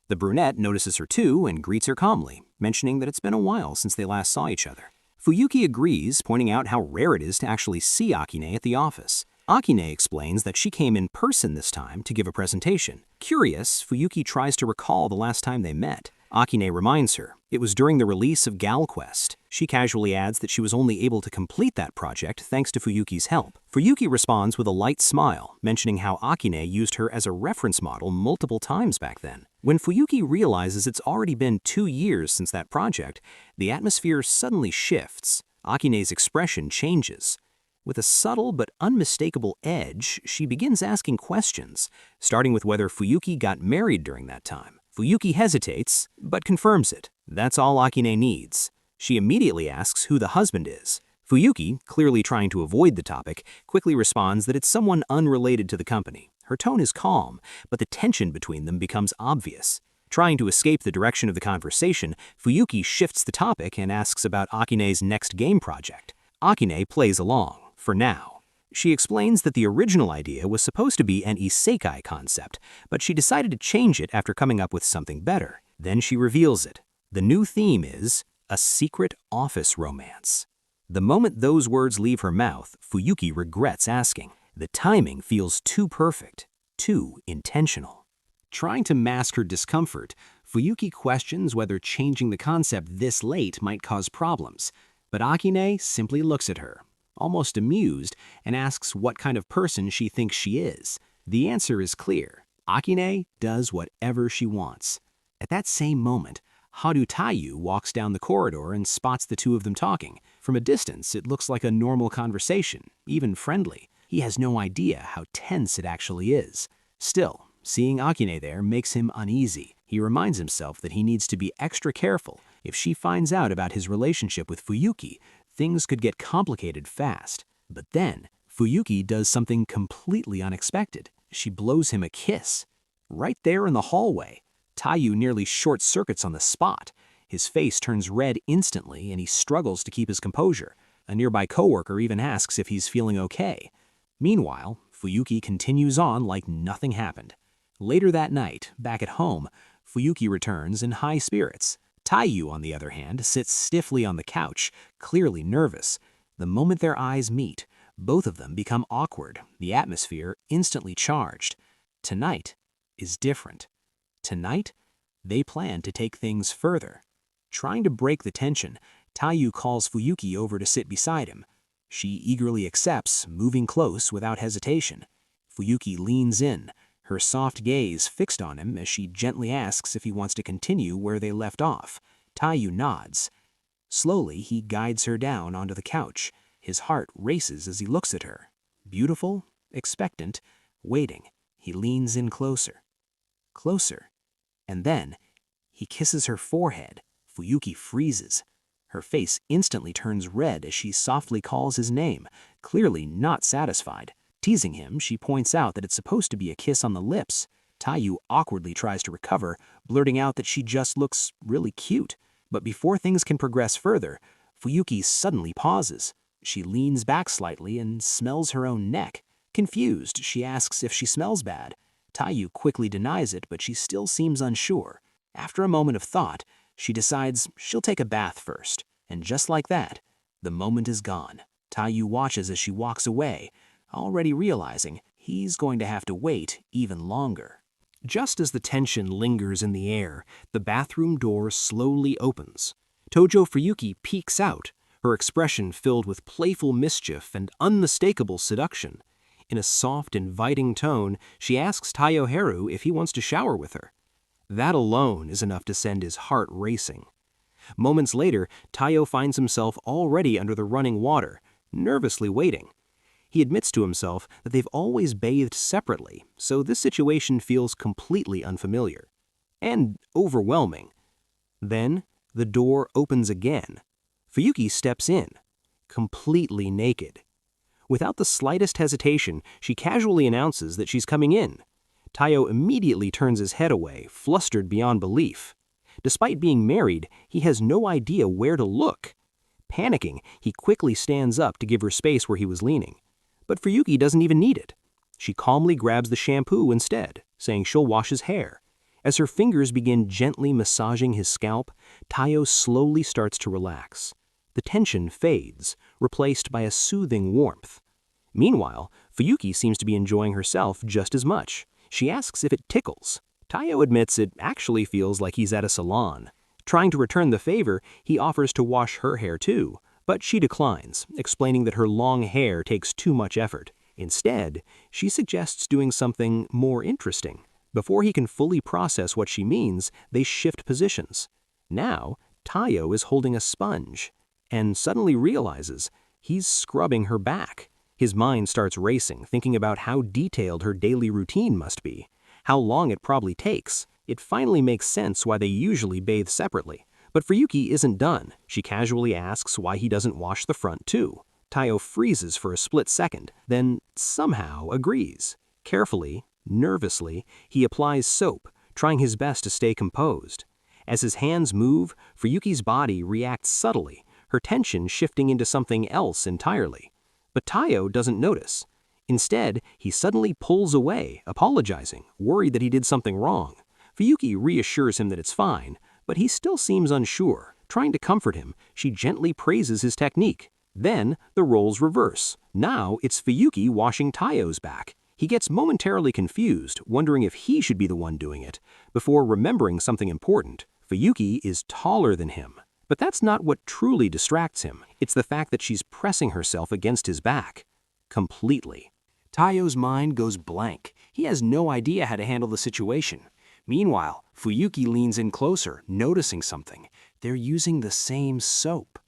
The brunette notices her too and greets her calmly, mentioning that it's been a while since they last saw each other. Fuyuki agrees, pointing out how rare it is to actually see Akine at the office. Akine explains that she came in person this time to give a presentation. Curious, Fuyuki tries to recall the last time they met. Akine reminds her it was during the release of GalQuest. She casually adds that she was only able to complete that project thanks to Fuyuki's help. Fuyuki responds with a light smile, mentioning how Akine used her as a reference model multiple times back then. When Fuyuki realizes it's already been 2 years since that project, the atmosphere suddenly shifts. Akine's expression changes. With a subtle but unmistakable edge, she begins asking questions, starting with whether Fuyuki got married during that time. Fuyuki hesitates, but confirms it. That's all Akine needs. She immediately asks who the husband is. Fuyuki, clearly trying to avoid the topic, quickly responds that it's someone unrelated to the company. Her tone is calm, but the tension between them becomes obvious. Trying to escape the direction of the conversation, Fuyuki shifts the topic and asks about Akine's next game project. Akine plays along, for now. She explains that the original idea was supposed to be an isekai concept, but she decided to change it after coming up with something better. Then she reveals it. The new theme is a secret office romance. The moment those words leave her mouth, Fuyuki regrets asking. The timing feels too perfect, too intentional. Trying to mask her discomfort, Fuyuki questions whether changing the concept this late might cause problems, but Akine simply looks at her, almost amused, and asks what kind of person she thinks she is. The answer is clear. Akine does whatever she wants. At that same moment, Haru Taiyu walks down the corridor and spots the two of them talking. From a distance, it looks like a normal conversation, even friendly. He has no idea how tense it actually is. Still, Seeing Akane there makes him uneasy. He reminds himself that he needs to be extra careful. If she finds out about his relationship with Fuyuki, things could get complicated fast. But then, Fuyuki does something completely unexpected. She blows him a kiss. Right there in the hallway. Taiyu nearly short-circuits on the spot. His face turns red instantly and he struggles to keep his composure. A nearby coworker even asks if he's feeling okay. Meanwhile, Fuyuki continues on like nothing happened. Later that night, back at home, Fuyuki returns in high spirits. Taiyu, on the other hand, sits stiffly on the couch, clearly nervous. The moment their eyes meet, both of them become awkward, the atmosphere instantly charged. Tonight is different. Tonight, they plan to take things further. Trying to break the tension, Taiyu calls Fuyuki over to sit beside him. She eagerly accepts, moving close without hesitation. Fuyuki leans in, her soft gaze fixed on him as she gently asks if he wants to continue where they left off. Taiyu nods. Slowly, he guides her down onto the couch. His heart races as he looks at her. Beautiful, expectant, waiting. He leans in closer. Closer. And then, he kisses her forehead. Fuyuki freezes. Her face instantly turns red as she softly calls his name, clearly not satisfied. Teasing him, she points out that it's supposed to be a kiss on the lips. Taiyu awkwardly tries to recover, blurting out that she just looks really cute. But before things can progress further, Fuyuki suddenly pauses. She leans back slightly and smells her own neck. Confused, she asks if she smells bad. Taiyu quickly denies it, but she still seems unsure. After a moment of thought, she decides she'll take a bath first. And just like that, the moment is gone. Taiyu watches as she walks away, already realizing he's going to have to wait even longer. Just as the tension lingers in the air, the bathroom door slowly opens. Tojo Fuyuki peeks out, her expression filled with playful mischief and unmistakable seduction. In a soft, inviting tone, she asks Taiyo Haru if he wants to shower with her. That alone is enough to send his heart racing. Moments later, Taiyo finds himself already under the running water, nervously waiting. He admits to himself that they've always bathed separately, so this situation feels completely unfamiliar. And overwhelming. Then, the door opens again. Fuyuki steps in, completely naked. Without the slightest hesitation, she casually announces that she's coming in. Taiyo immediately turns his head away, flustered beyond belief. Despite being married, he has no idea where to look. Panicking, he quickly stands up to give her space where he was leaning. But Fuyuki doesn't even need it. She calmly grabs the shampoo instead, saying she'll wash his hair. As her fingers begin gently massaging his scalp, Taiyo slowly starts to relax. The tension fades, replaced by a soothing warmth. Meanwhile, Fuyuki seems to be enjoying herself just as much. She asks if it tickles. Taiyo admits it actually feels like he's at a salon. Trying to return the favor, he offers to wash her hair too, but she declines, explaining that her long hair takes too much effort. Instead, she suggests doing something more interesting. Before he can fully process what she means, they shift positions. Now, Taiyo is holding a sponge, and suddenly realizes he's scrubbing her back. His mind starts racing, thinking about how detailed her daily routine must be, how long it probably takes. It finally makes sense why they usually bathe separately. But Fuyuki isn't done. She casually asks why he doesn't wash the front too. Taiyo freezes for a split second, then somehow agrees. Carefully, nervously, he applies soap, trying his best to stay composed. As his hands move, Fuyuki's body reacts subtly, her tension shifting into something else entirely. But Taiyo doesn't notice. Instead, he suddenly pulls away, apologizing, worried that he did something wrong. Fuyuki reassures him that it's fine, but he still seems unsure. Trying to comfort him, she gently praises his technique. Then, the roles reverse. Now, it's Fuyuki washing Taiyo's back. He gets momentarily confused, wondering if he should be the one doing it, before remembering something important. Fuyuki is taller than him. But that's not what truly distracts him. It's the fact that she's pressing herself against his back. Completely. Taiyo's mind goes blank. He has no idea how to handle the situation. Meanwhile, Fuyuki leans in closer, noticing something. They're using the same soap.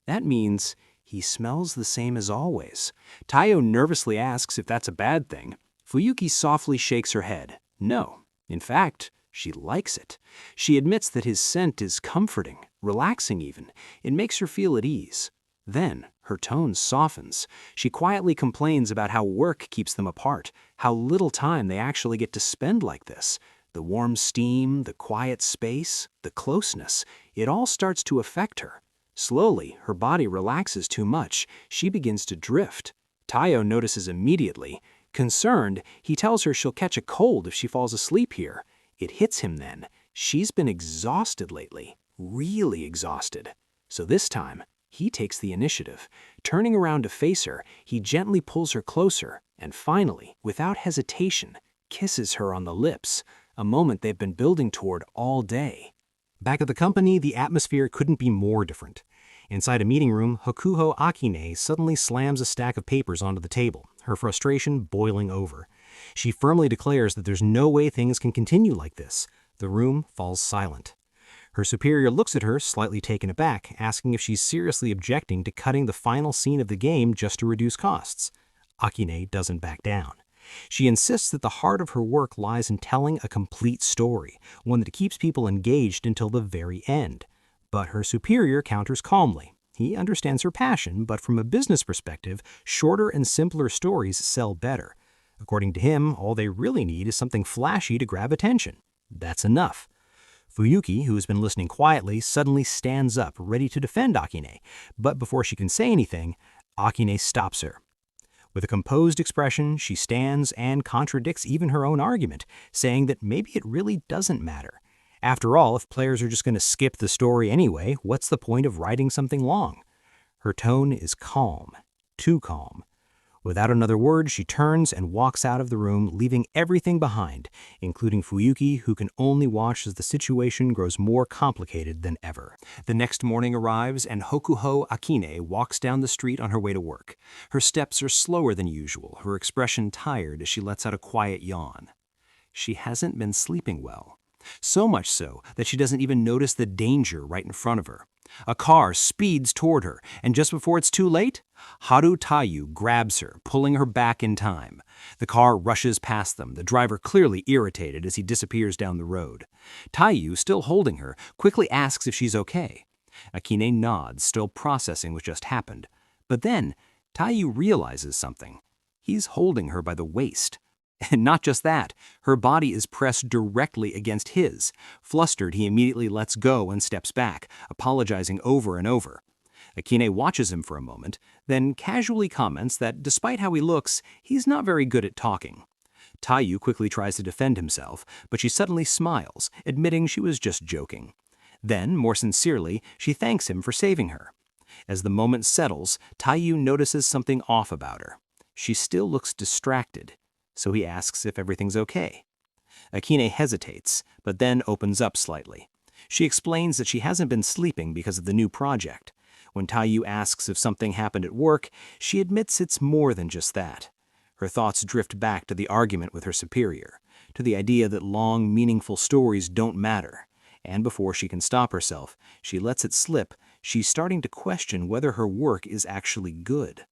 That means he smells the same as always. Taiyo nervously asks if that's a bad thing. Fuyuki softly shakes her head. No. In fact, she likes it. She admits that his scent is comforting, relaxing even. It makes her feel at ease. Then, her tone softens. She quietly complains about how work keeps them apart, how little time they actually get to spend like this. The warm steam, the quiet space, the closeness, it all starts to affect her. Slowly, her body relaxes too much. She begins to drift. Tayo notices immediately. Concerned, he tells her she'll catch a cold if she falls asleep here. It hits him then. She's been exhausted lately, really exhausted. So this time, he takes the initiative. Turning around to face her, he gently pulls her closer and finally, without hesitation, kisses her on the lips, a moment they've been building toward all day. Back at the company, the atmosphere couldn't be more different. Inside a meeting room, Hokuho Akine suddenly slams a stack of papers onto the table, her frustration boiling over. She firmly declares that there's no way things can continue like this. The room falls silent. Her superior looks at her, slightly taken aback, asking if she's seriously objecting to cutting the final scene of the game just to reduce costs. Akine doesn't back down. She insists that the heart of her work lies in telling a complete story, one that keeps people engaged until the very end. But her superior counters calmly. He understands her passion, but from a business perspective, shorter and simpler stories sell better. According to him, all they really need is something flashy to grab attention. That's enough. Fuyuki, who has been listening quietly, suddenly stands up, ready to defend Akine. But before she can say anything, Akine stops her. With a composed expression, she stands and contradicts even her own argument, saying that maybe it really doesn't matter. After all, if players are just going to skip the story anyway, what's the point of writing something long? Her tone is calm, too calm. Without another word, she turns and walks out of the room, leaving everything behind, including Fuyuki, who can only watch as the situation grows more complicated than ever. The next morning arrives, and Hokuho Akine walks down the street on her way to work. Her steps are slower than usual, her expression tired as she lets out a quiet yawn. She hasn't been sleeping well. So much so that she doesn't even notice the danger right in front of her. A car speeds toward her, and just before it's too late, Haru Tayu grabs her, pulling her back in time. The car rushes past them, the driver clearly irritated as he disappears down the road. Tayu, still holding her, quickly asks if she's okay. Akine nods, still processing what just happened. But then, Tayu realizes something. He's holding her by the waist. And not just that, her body is pressed directly against his. Flustered, he immediately lets go and steps back, apologizing over and over. Akine watches him for a moment, then casually comments that despite how he looks, he's not very good at talking. Tayu quickly tries to defend himself, but she suddenly smiles, admitting she was just joking. Then, more sincerely, she thanks him for saving her. As the moment settles, Tayu notices something off about her. She still looks distracted. So he asks if everything's okay. Akine hesitates, but then opens up slightly. She explains that she hasn't been sleeping because of the new project. When Tayu asks if something happened at work, she admits it's more than just that. Her thoughts drift back to the argument with her superior, to the idea that long, meaningful stories don't matter. And before she can stop herself, she lets it slip. She's starting to question whether her work is actually good.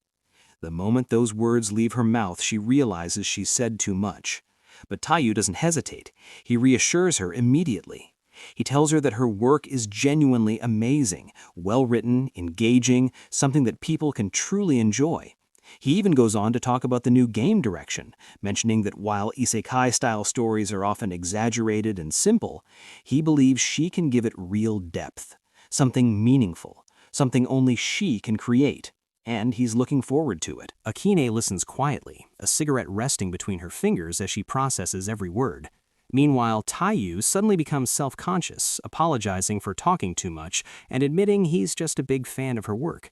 The moment those words leave her mouth, she realizes she's said too much. But Tayu doesn't hesitate. He reassures her immediately. He tells her that her work is genuinely amazing, well-written, engaging, something that people can truly enjoy. He even goes on to talk about the new game direction, mentioning that while isekai-style stories are often exaggerated and simple, he believes she can give it real depth, something meaningful, something only she can create. And he's looking forward to it. Akine listens quietly, a cigarette resting between her fingers as she processes every word. Meanwhile, Tayu suddenly becomes self-conscious, apologizing for talking too much and admitting he's just a big fan of her work.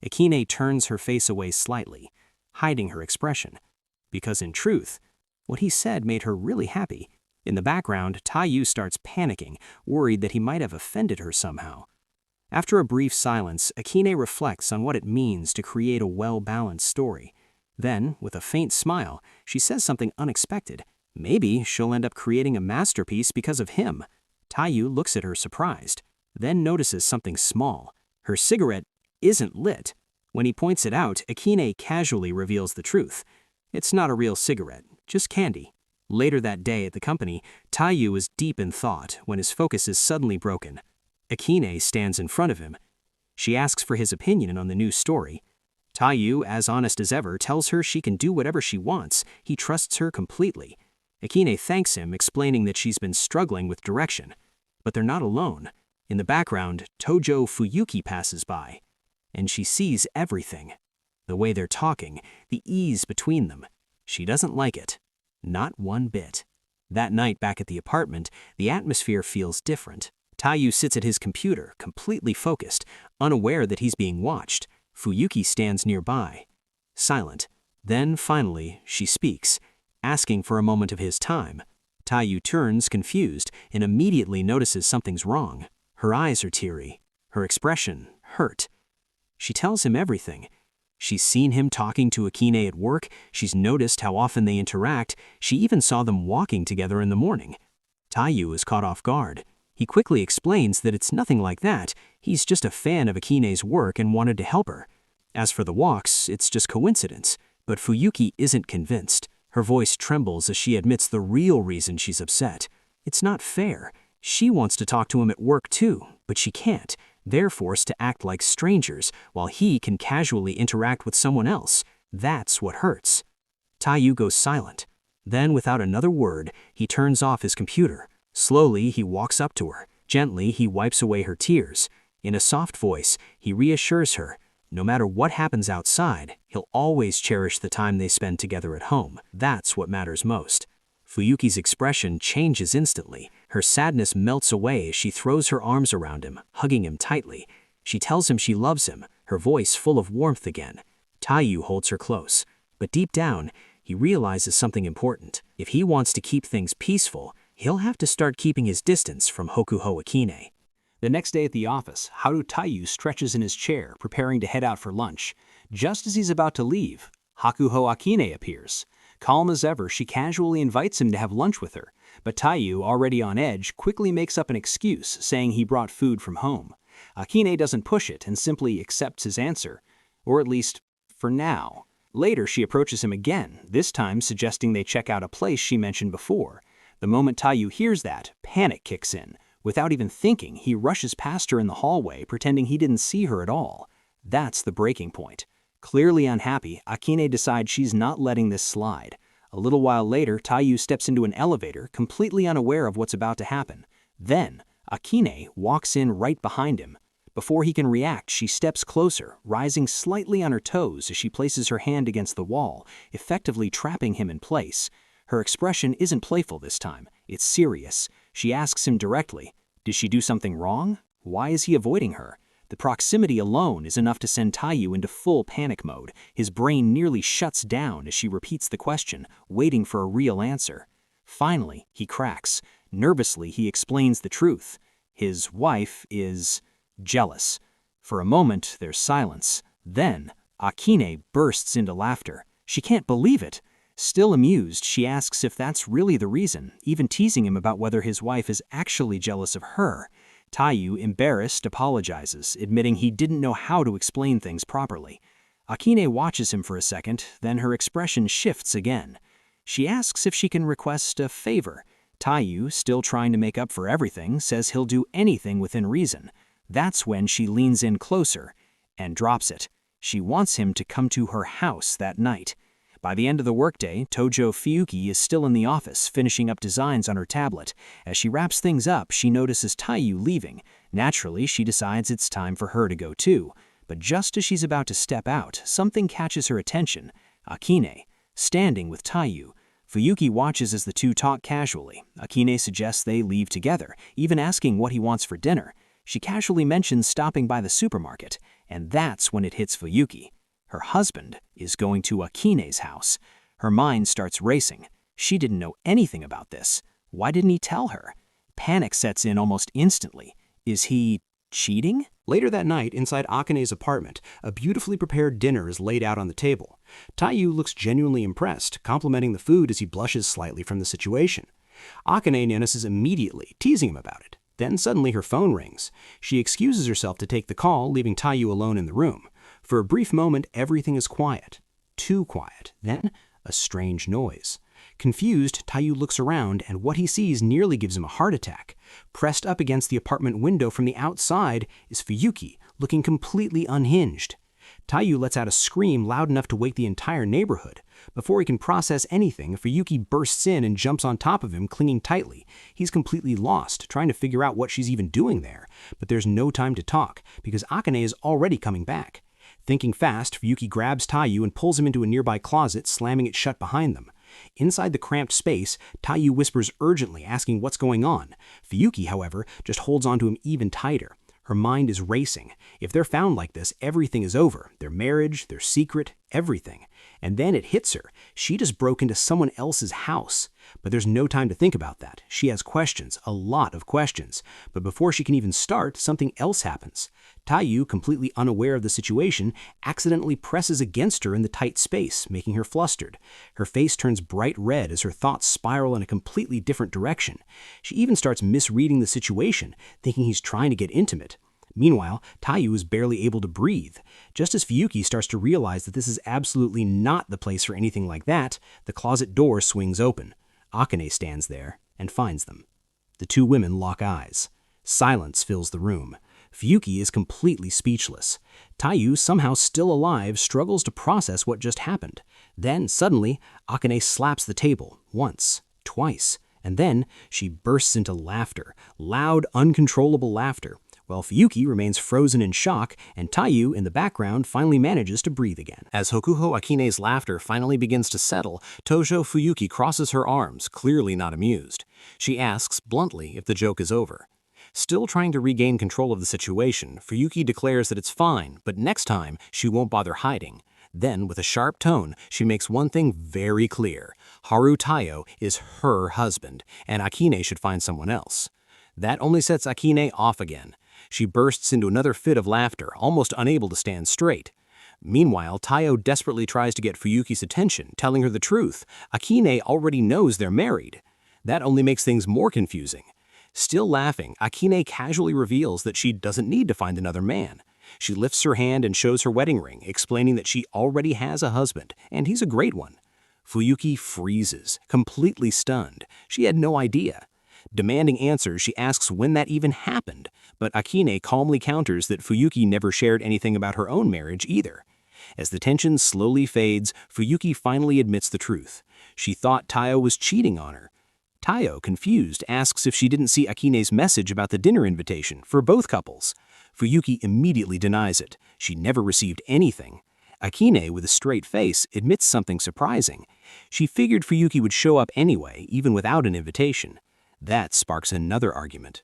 Akine turns her face away slightly, hiding her expression. Because in truth, what he said made her really happy. In the background, Tayu starts panicking, worried that he might have offended her somehow. After a brief silence, Akine reflects on what it means to create a well-balanced story. Then, with a faint smile, she says something unexpected. Maybe she'll end up creating a masterpiece because of him. Tayu looks at her surprised, then notices something small. Her cigarette isn't lit. When he points it out, Akine casually reveals the truth. It's not a real cigarette, just candy. Later that day at the company, Taiyu is deep in thought when his focus is suddenly broken. Akine stands in front of him. She asks for his opinion on the news story. Taiyu, as honest as ever, tells her she can do whatever she wants. He trusts her completely. Akine thanks him, explaining that she's been struggling with direction. But they're not alone. In the background, Tojo Fuyuki passes by, and she sees everything. The way they're talking, the ease between them. She doesn't like it. Not one bit. That night back at the apartment, the atmosphere feels different. Taiyu sits at his computer, completely focused, unaware that he's being watched. Fuyuki stands nearby, silent. Then, finally, she speaks, asking for a moment of his time. Taiyu turns, confused, and immediately notices something's wrong. Her eyes are teary, her expression hurt. She tells him everything. She's seen him talking to Akine at work, she's noticed how often they interact, she even saw them walking together in the morning. Taiyu is caught off guard. He quickly explains that it's nothing like that, he's just a fan of Akine's work and wanted to help her. As for the walks, it's just coincidence. But Fuyuki isn't convinced. Her voice trembles as she admits the real reason she's upset. It's not fair. She wants to talk to him at work too, but she can't. They're forced to act like strangers, while he can casually interact with someone else. That's what hurts. Taiyu goes silent. Then, without another word, he turns off his computer. Slowly, he walks up to her. Gently, he wipes away her tears. In a soft voice, he reassures her. No matter what happens outside, he'll always cherish the time they spend together at home. That's what matters most. Fuyuki's expression changes instantly. Her sadness melts away as she throws her arms around him, hugging him tightly. She tells him she loves him, her voice full of warmth again. Taiyu holds her close. But deep down, he realizes something important. If he wants to keep things peaceful, he'll have to start keeping his distance from Hokuho Akine. The next day at the office, Haru Taiyu stretches in his chair, preparing to head out for lunch. Just as he's about to leave, Hakuho Akine appears. Calm as ever, she casually invites him to have lunch with her, but Taiyu, already on edge, quickly makes up an excuse, saying he brought food from home. Akine doesn't push it and simply accepts his answer, or at least, for now. Later, she approaches him again, this time suggesting they check out a place she mentioned before. The moment Taiyu hears that, panic kicks in. Without even thinking, he rushes past her in the hallway, pretending he didn't see her at all. That's the breaking point. Clearly unhappy, Akine decides she's not letting this slide. A little while later, Taiyu steps into an elevator, completely unaware of what's about to happen. Then, Akine walks in right behind him. Before he can react, she steps closer, rising slightly on her toes as she places her hand against the wall, effectively trapping him in place. Her expression isn't playful this time, it's serious. She asks him directly, did she do something wrong? Why is he avoiding her? The proximity alone is enough to send Taiyu into full panic mode. His brain nearly shuts down as she repeats the question, waiting for a real answer. Finally, he cracks. Nervously, he explains the truth. His wife is jealous. For a moment, there's silence. Then, Akine bursts into laughter. She can't believe it. Still amused, she asks if that's really the reason, even teasing him about whether his wife is actually jealous of her. Taiyu, embarrassed, apologizes, admitting he didn't know how to explain things properly. Akine watches him for a second, then her expression shifts again. She asks if she can request a favor. Taiyu, still trying to make up for everything, says he'll do anything within reason. That's when she leans in closer and drops it. She wants him to come to her house that night. By the end of the workday, Tojo Fuyuki is still in the office, finishing up designs on her tablet. As she wraps things up, she notices Taiyu leaving. Naturally, she decides it's time for her to go too. But just as she's about to step out, something catches her attention. Akine, standing with Taiyu. Fuyuki watches as the two talk casually. Akine suggests they leave together, even asking what he wants for dinner. She casually mentions stopping by the supermarket, and that's when it hits Fuyuki. Her husband is going to Akine's house. Her mind starts racing. She didn't know anything about this. Why didn't he tell her? Panic sets in almost instantly. Is he cheating? Later that night, inside Akine's apartment, a beautifully prepared dinner is laid out on the table. Taiyu looks genuinely impressed, complimenting the food as he blushes slightly from the situation. Akine notices immediately, teasing him about it. Then suddenly her phone rings. She excuses herself to take the call, leaving Taiyu alone in the room. For a brief moment, everything is quiet. Too quiet. Then, a strange noise. Confused, Taiyu looks around and what he sees nearly gives him a heart attack. Pressed up against the apartment window from the outside is Fuyuki, looking completely unhinged. Taiyu lets out a scream loud enough to wake the entire neighborhood. Before he can process anything, Fuyuki bursts in and jumps on top of him, clinging tightly. He's completely lost, trying to figure out what she's even doing there. But there's no time to talk, because Akane is already coming back. Thinking fast, Fuyuki grabs Taiyu and pulls him into a nearby closet, slamming it shut behind them. Inside the cramped space, Taiyu whispers urgently, asking what's going on. Fuyuki, however, just holds onto him even tighter. Her mind is racing. If they're found like this, everything is over. Their marriage, their secret, everything. And then it hits her. She just broke into someone else's house. But there's no time to think about that. She has questions, a lot of questions. But before she can even start, something else happens. Taiyu, completely unaware of the situation, accidentally presses against her in the tight space, making her flustered. Her face turns bright red as her thoughts spiral in a completely different direction. She even starts misreading the situation, thinking he's trying to get intimate. Meanwhile, Taiyu is barely able to breathe. Just as Fuyuki starts to realize that this is absolutely not the place for anything like that, the closet door swings open. Akane stands there and finds them. The two women lock eyes. Silence fills the room. Fuyuki is completely speechless. Taiyu, somehow still alive, struggles to process what just happened. Then, suddenly, Akane slaps the table, once, twice, and then she bursts into laughter, loud, uncontrollable laughter, while Fuyuki remains frozen in shock, and Taiyu, in the background, finally manages to breathe again. As Hokuho Akine's laughter finally begins to settle, Tojo Fuyuki crosses her arms, clearly not amused. She asks, bluntly, if the joke is over. Still trying to regain control of the situation, Fuyuki declares that it's fine, but next time, she won't bother hiding. Then, with a sharp tone, she makes one thing very clear. Haru Taiyo is her husband, and Akine should find someone else. That only sets Akine off again. She bursts into another fit of laughter, almost unable to stand straight. Meanwhile, Taiyo desperately tries to get Fuyuki's attention, telling her the truth. Akine already knows they're married. That only makes things more confusing. Still laughing, Akine casually reveals that she doesn't need to find another man. She lifts her hand and shows her wedding ring, explaining that she already has a husband, and he's a great one. Fuyuki freezes, completely stunned. She had no idea. Demanding answers, she asks when that even happened, but Akine calmly counters that Fuyuki never shared anything about her own marriage either. As the tension slowly fades, Fuyuki finally admits the truth. She thought Taiyo was cheating on her. Taiyo, confused, asks if she didn't see Akine's message about the dinner invitation for both couples. Fuyuki immediately denies it. She never received anything. Akine, with a straight face, admits something surprising. She figured Fuyuki would show up anyway, even without an invitation. That sparks another argument.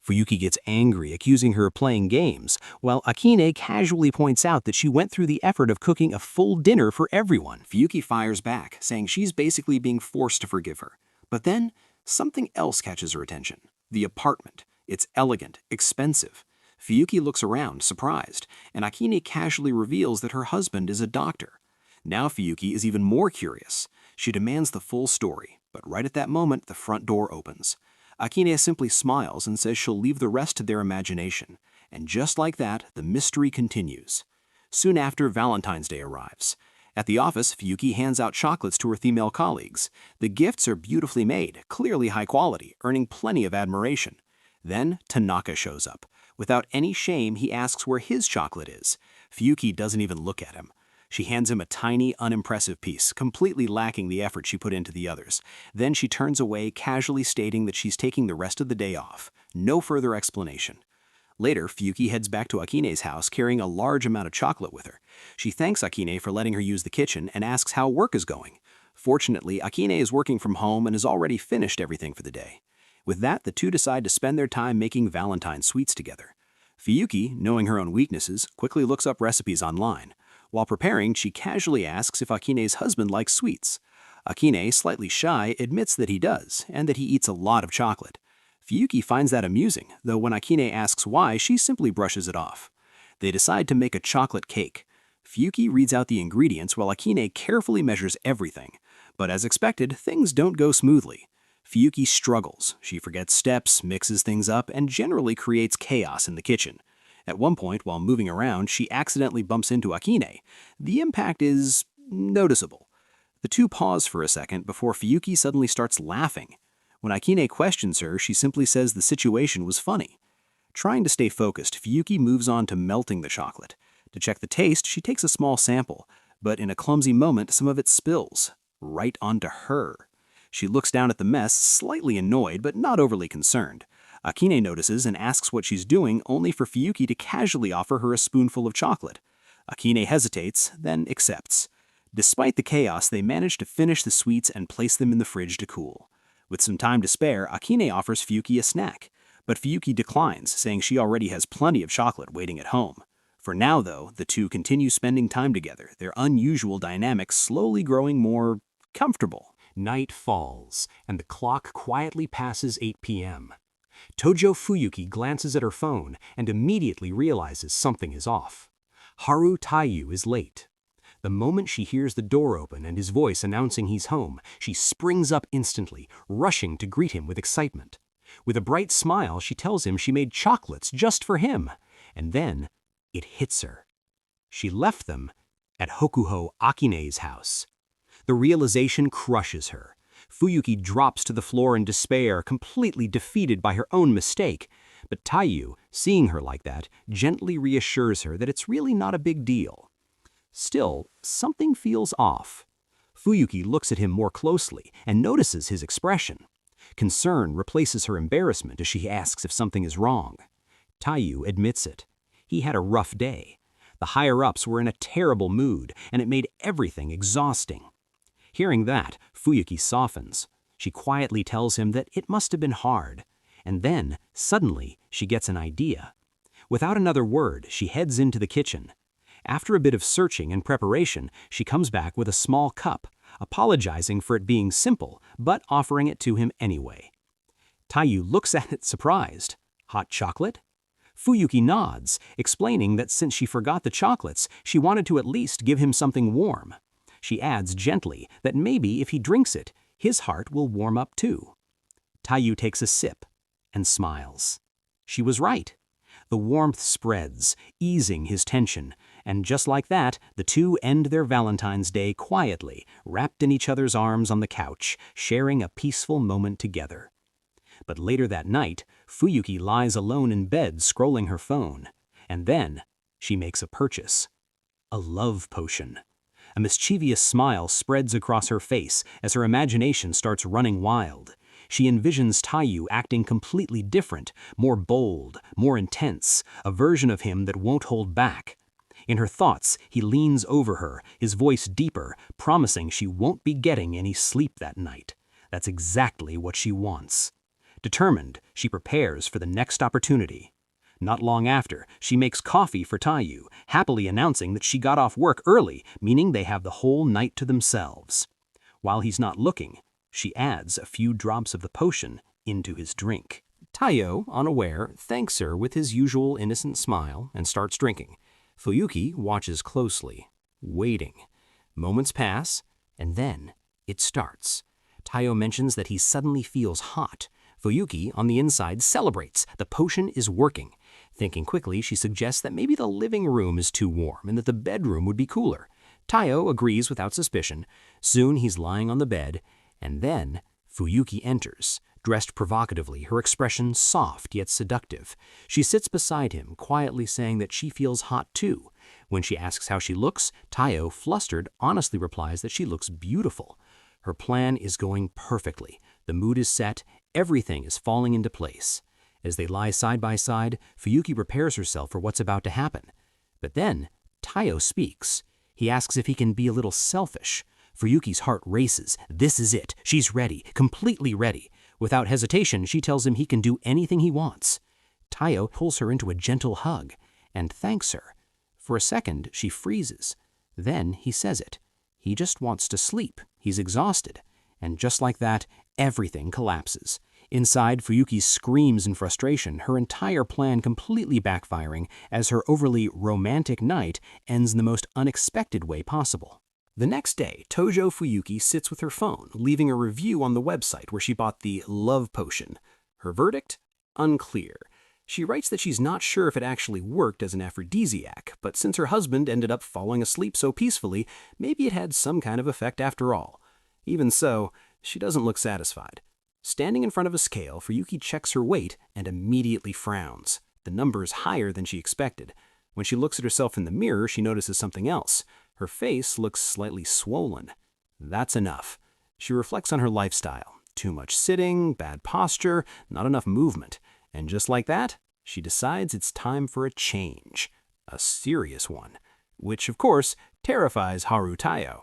Fuyuki gets angry, accusing her of playing games, while Akine casually points out that she went through the effort of cooking a full dinner for everyone. Fuyuki fires back, saying she's basically being forced to forgive her. But then, something else catches her attention. The apartment. It's elegant, expensive. Fuyuki looks around, surprised, and Akine casually reveals that her husband is a doctor. Now Fuyuki is even more curious. She demands the full story, but right at that moment, the front door opens. Akine simply smiles and says she'll leave the rest to their imagination. And just like that, the mystery continues. Soon after, Valentine's Day arrives. At the office, Fuyuki hands out chocolates to her female colleagues. The gifts are beautifully made, clearly high quality, earning plenty of admiration. Then, Tanaka shows up. Without any shame, he asks where his chocolate is. Fuyuki doesn't even look at him. She hands him a tiny, unimpressive piece, completely lacking the effort she put into the others. Then she turns away, casually stating that she's taking the rest of the day off. No further explanation. Later, Fuyuki heads back to Akine's house carrying a large amount of chocolate with her. She thanks Akine for letting her use the kitchen and asks how work is going. Fortunately, Akine is working from home and has already finished everything for the day. With that, the two decide to spend their time making Valentine sweets together. Fuyuki, knowing her own weaknesses, quickly looks up recipes online. While preparing, she casually asks if Akine's husband likes sweets. Akine, slightly shy, admits that he does, and that he eats a lot of chocolate. Fuyuki finds that amusing, though when Akine asks why, she simply brushes it off. They decide to make a chocolate cake. Fuyuki reads out the ingredients while Akine carefully measures everything. But as expected, things don't go smoothly. Fuyuki struggles. She forgets steps, mixes things up, and generally creates chaos in the kitchen. At one point, while moving around, she accidentally bumps into Akine. The impact is noticeable. The two pause for a second before Fuyuki suddenly starts laughing. When Akine questions her, she simply says the situation was funny. Trying to stay focused, Fuyuki moves on to melting the chocolate. To check the taste, she takes a small sample, but in a clumsy moment, some of it spills right onto her. She looks down at the mess, slightly annoyed but not overly concerned. Akine notices and asks what she's doing, only for Fuyuki to casually offer her a spoonful of chocolate. Akine hesitates, then accepts. Despite the chaos, they manage to finish the sweets and place them in the fridge to cool. With some time to spare, Akine offers Fuyuki a snack, but Fuyuki declines, saying she already has plenty of chocolate waiting at home. For now, though, the two continue spending time together, their unusual dynamics slowly growing more comfortable. Night falls, and the clock quietly passes 8 p.m. Tojo Fuyuki glances at her phone and immediately realizes something is off. Haru Taiyu is late. The moment she hears the door open and his voice announcing he's home, she springs up instantly, rushing to greet him with excitement. With a bright smile, she tells him she made chocolates just for him. And then, it hits her. She left them at Hokuho Akine's house. The realization crushes her. Fuyuki drops to the floor in despair, completely defeated by her own mistake. But Taiyu, seeing her like that, gently reassures her that it's really not a big deal. Still, something feels off. Fuyuki looks at him more closely and notices his expression. Concern replaces her embarrassment as she asks if something is wrong. Taiyu admits it. He had a rough day. The higher-ups were in a terrible mood, and it made everything exhausting. Hearing that, Fuyuki softens. She quietly tells him that it must have been hard. And then, suddenly, she gets an idea. Without another word, she heads into the kitchen. After a bit of searching and preparation, she comes back with a small cup, apologizing for it being simple, but offering it to him anyway. Taiyu looks at it surprised. Hot chocolate? Fuyuki nods, explaining that since she forgot the chocolates, she wanted to at least give him something warm. She adds gently that maybe if he drinks it, his heart will warm up too. Taiyu takes a sip and smiles. She was right. The warmth spreads, easing his tension, and just like that, the two end their Valentine's Day quietly, wrapped in each other's arms on the couch, sharing a peaceful moment together. But later that night, Fuyuki lies alone in bed scrolling her phone, and then she makes a purchase. A love potion. A mischievous smile spreads across her face as her imagination starts running wild. She envisions Taiyu acting completely different, more bold, more intense, a version of him that won't hold back. In her thoughts, he leans over her, his voice deeper, promising she won't be getting any sleep that night. That's exactly what she wants. Determined, she prepares for the next opportunity. Not long after, she makes coffee for Taiyu, happily announcing that she got off work early, meaning they have the whole night to themselves. While he's not looking, she adds a few drops of the potion into his drink. Taiyu, unaware, thanks her with his usual innocent smile and starts drinking. Fuyuki watches closely, waiting. Moments pass, and then it starts. Taiyu mentions that he suddenly feels hot. Fuyuki, on the inside, celebrates. The potion is working. Thinking quickly, she suggests that maybe the living room is too warm and that the bedroom would be cooler. Taiyu agrees without suspicion. Soon he's lying on the bed, and then Fuyuki enters, dressed provocatively, her expression soft yet seductive. She sits beside him, quietly saying that she feels hot too. When she asks how she looks, Taiyu, flustered, honestly replies that she looks beautiful. Her plan is going perfectly. The mood is set, everything is falling into place. As they lie side by side, Fuyuki prepares herself for what's about to happen. But then, Taiyu speaks. He asks if he can be a little selfish. Fuyuki's heart races. This is it. She's ready, completely ready. Without hesitation, she tells him he can do anything he wants. Taiyu pulls her into a gentle hug and thanks her. For a second, she freezes. Then he says it. He just wants to sleep. He's exhausted. And just like that, everything collapses. Inside, Fuyuki screams in frustration, her entire plan completely backfiring as her overly romantic night ends in the most unexpected way possible. The next day, Tojo Fuyuki sits with her phone, leaving a review on the website where she bought the love potion. Her verdict? Unclear. She writes that she's not sure if it actually worked as an aphrodisiac, but since her husband ended up falling asleep so peacefully, maybe it had some kind of effect after all. Even so, she doesn't look satisfied. Standing in front of a scale, Fuyuki checks her weight and immediately frowns. The number is higher than she expected. When she looks at herself in the mirror, she notices something else. Her face looks slightly swollen. That's enough. She reflects on her lifestyle. Too much sitting, bad posture, not enough movement. And just like that, she decides it's time for a change. A serious one. Which, of course, terrifies Haru Taiyo.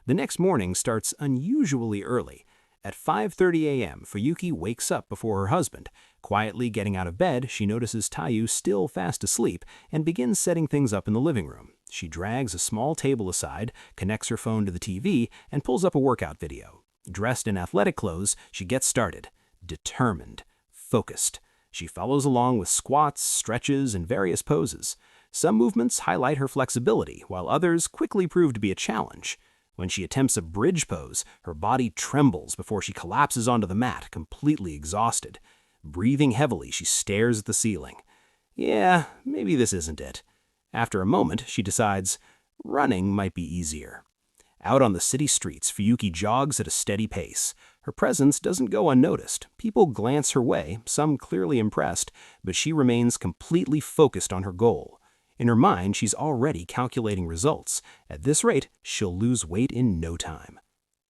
The next morning starts unusually early. At 5:30 a.m., Fuyuki wakes up before her husband. Quietly getting out of bed, she notices Taiyu still fast asleep and begins setting things up in the living room. She drags a small table aside, connects her phone to the TV, and pulls up a workout video. Dressed in athletic clothes, she gets started. Determined. Focused. She follows along with squats, stretches, and various poses. Some movements highlight her flexibility, while others quickly prove to be a challenge. When she attempts a bridge pose, her body trembles before she collapses onto the mat, completely exhausted. Breathing heavily, she stares at the ceiling. Yeah, maybe this isn't it. After a moment, she decides running might be easier. Out on the city streets, Fuyuki jogs at a steady pace. Her presence doesn't go unnoticed. People glance her way, some clearly impressed, but she remains completely focused on her goal. In her mind, she's already calculating results. At this rate, she'll lose weight in no time.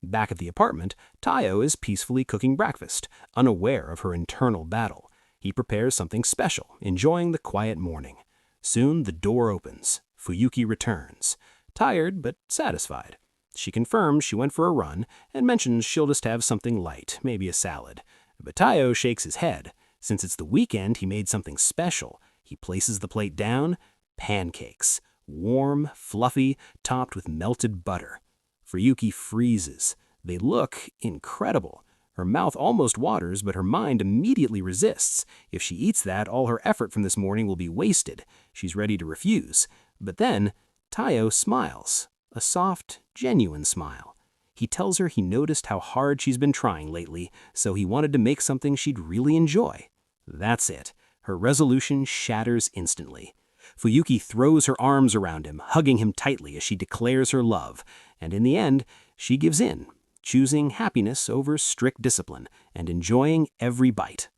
Back at the apartment, Taiyo is peacefully cooking breakfast, unaware of her internal battle. He prepares something special, enjoying the quiet morning. Soon, the door opens. Fuyuki returns. Tired, but satisfied. She confirms she went for a run and mentions she'll just have something light, maybe a salad. But Taiyo shakes his head. Since it's the weekend, he made something special. He places the plate down. Pancakes. Warm, fluffy, topped with melted butter. Fuyuki freezes. They look incredible. Her mouth almost waters, but her mind immediately resists. If she eats that, all her effort from this morning will be wasted. She's ready to refuse. But then, Taiyo smiles. A soft, genuine smile. He tells her he noticed how hard she's been trying lately, so he wanted to make something she'd really enjoy. That's it. Her resolution shatters instantly. Fuyuki throws her arms around him, hugging him tightly as she declares her love. And in the end, she gives in, choosing happiness over strict discipline and enjoying every bite.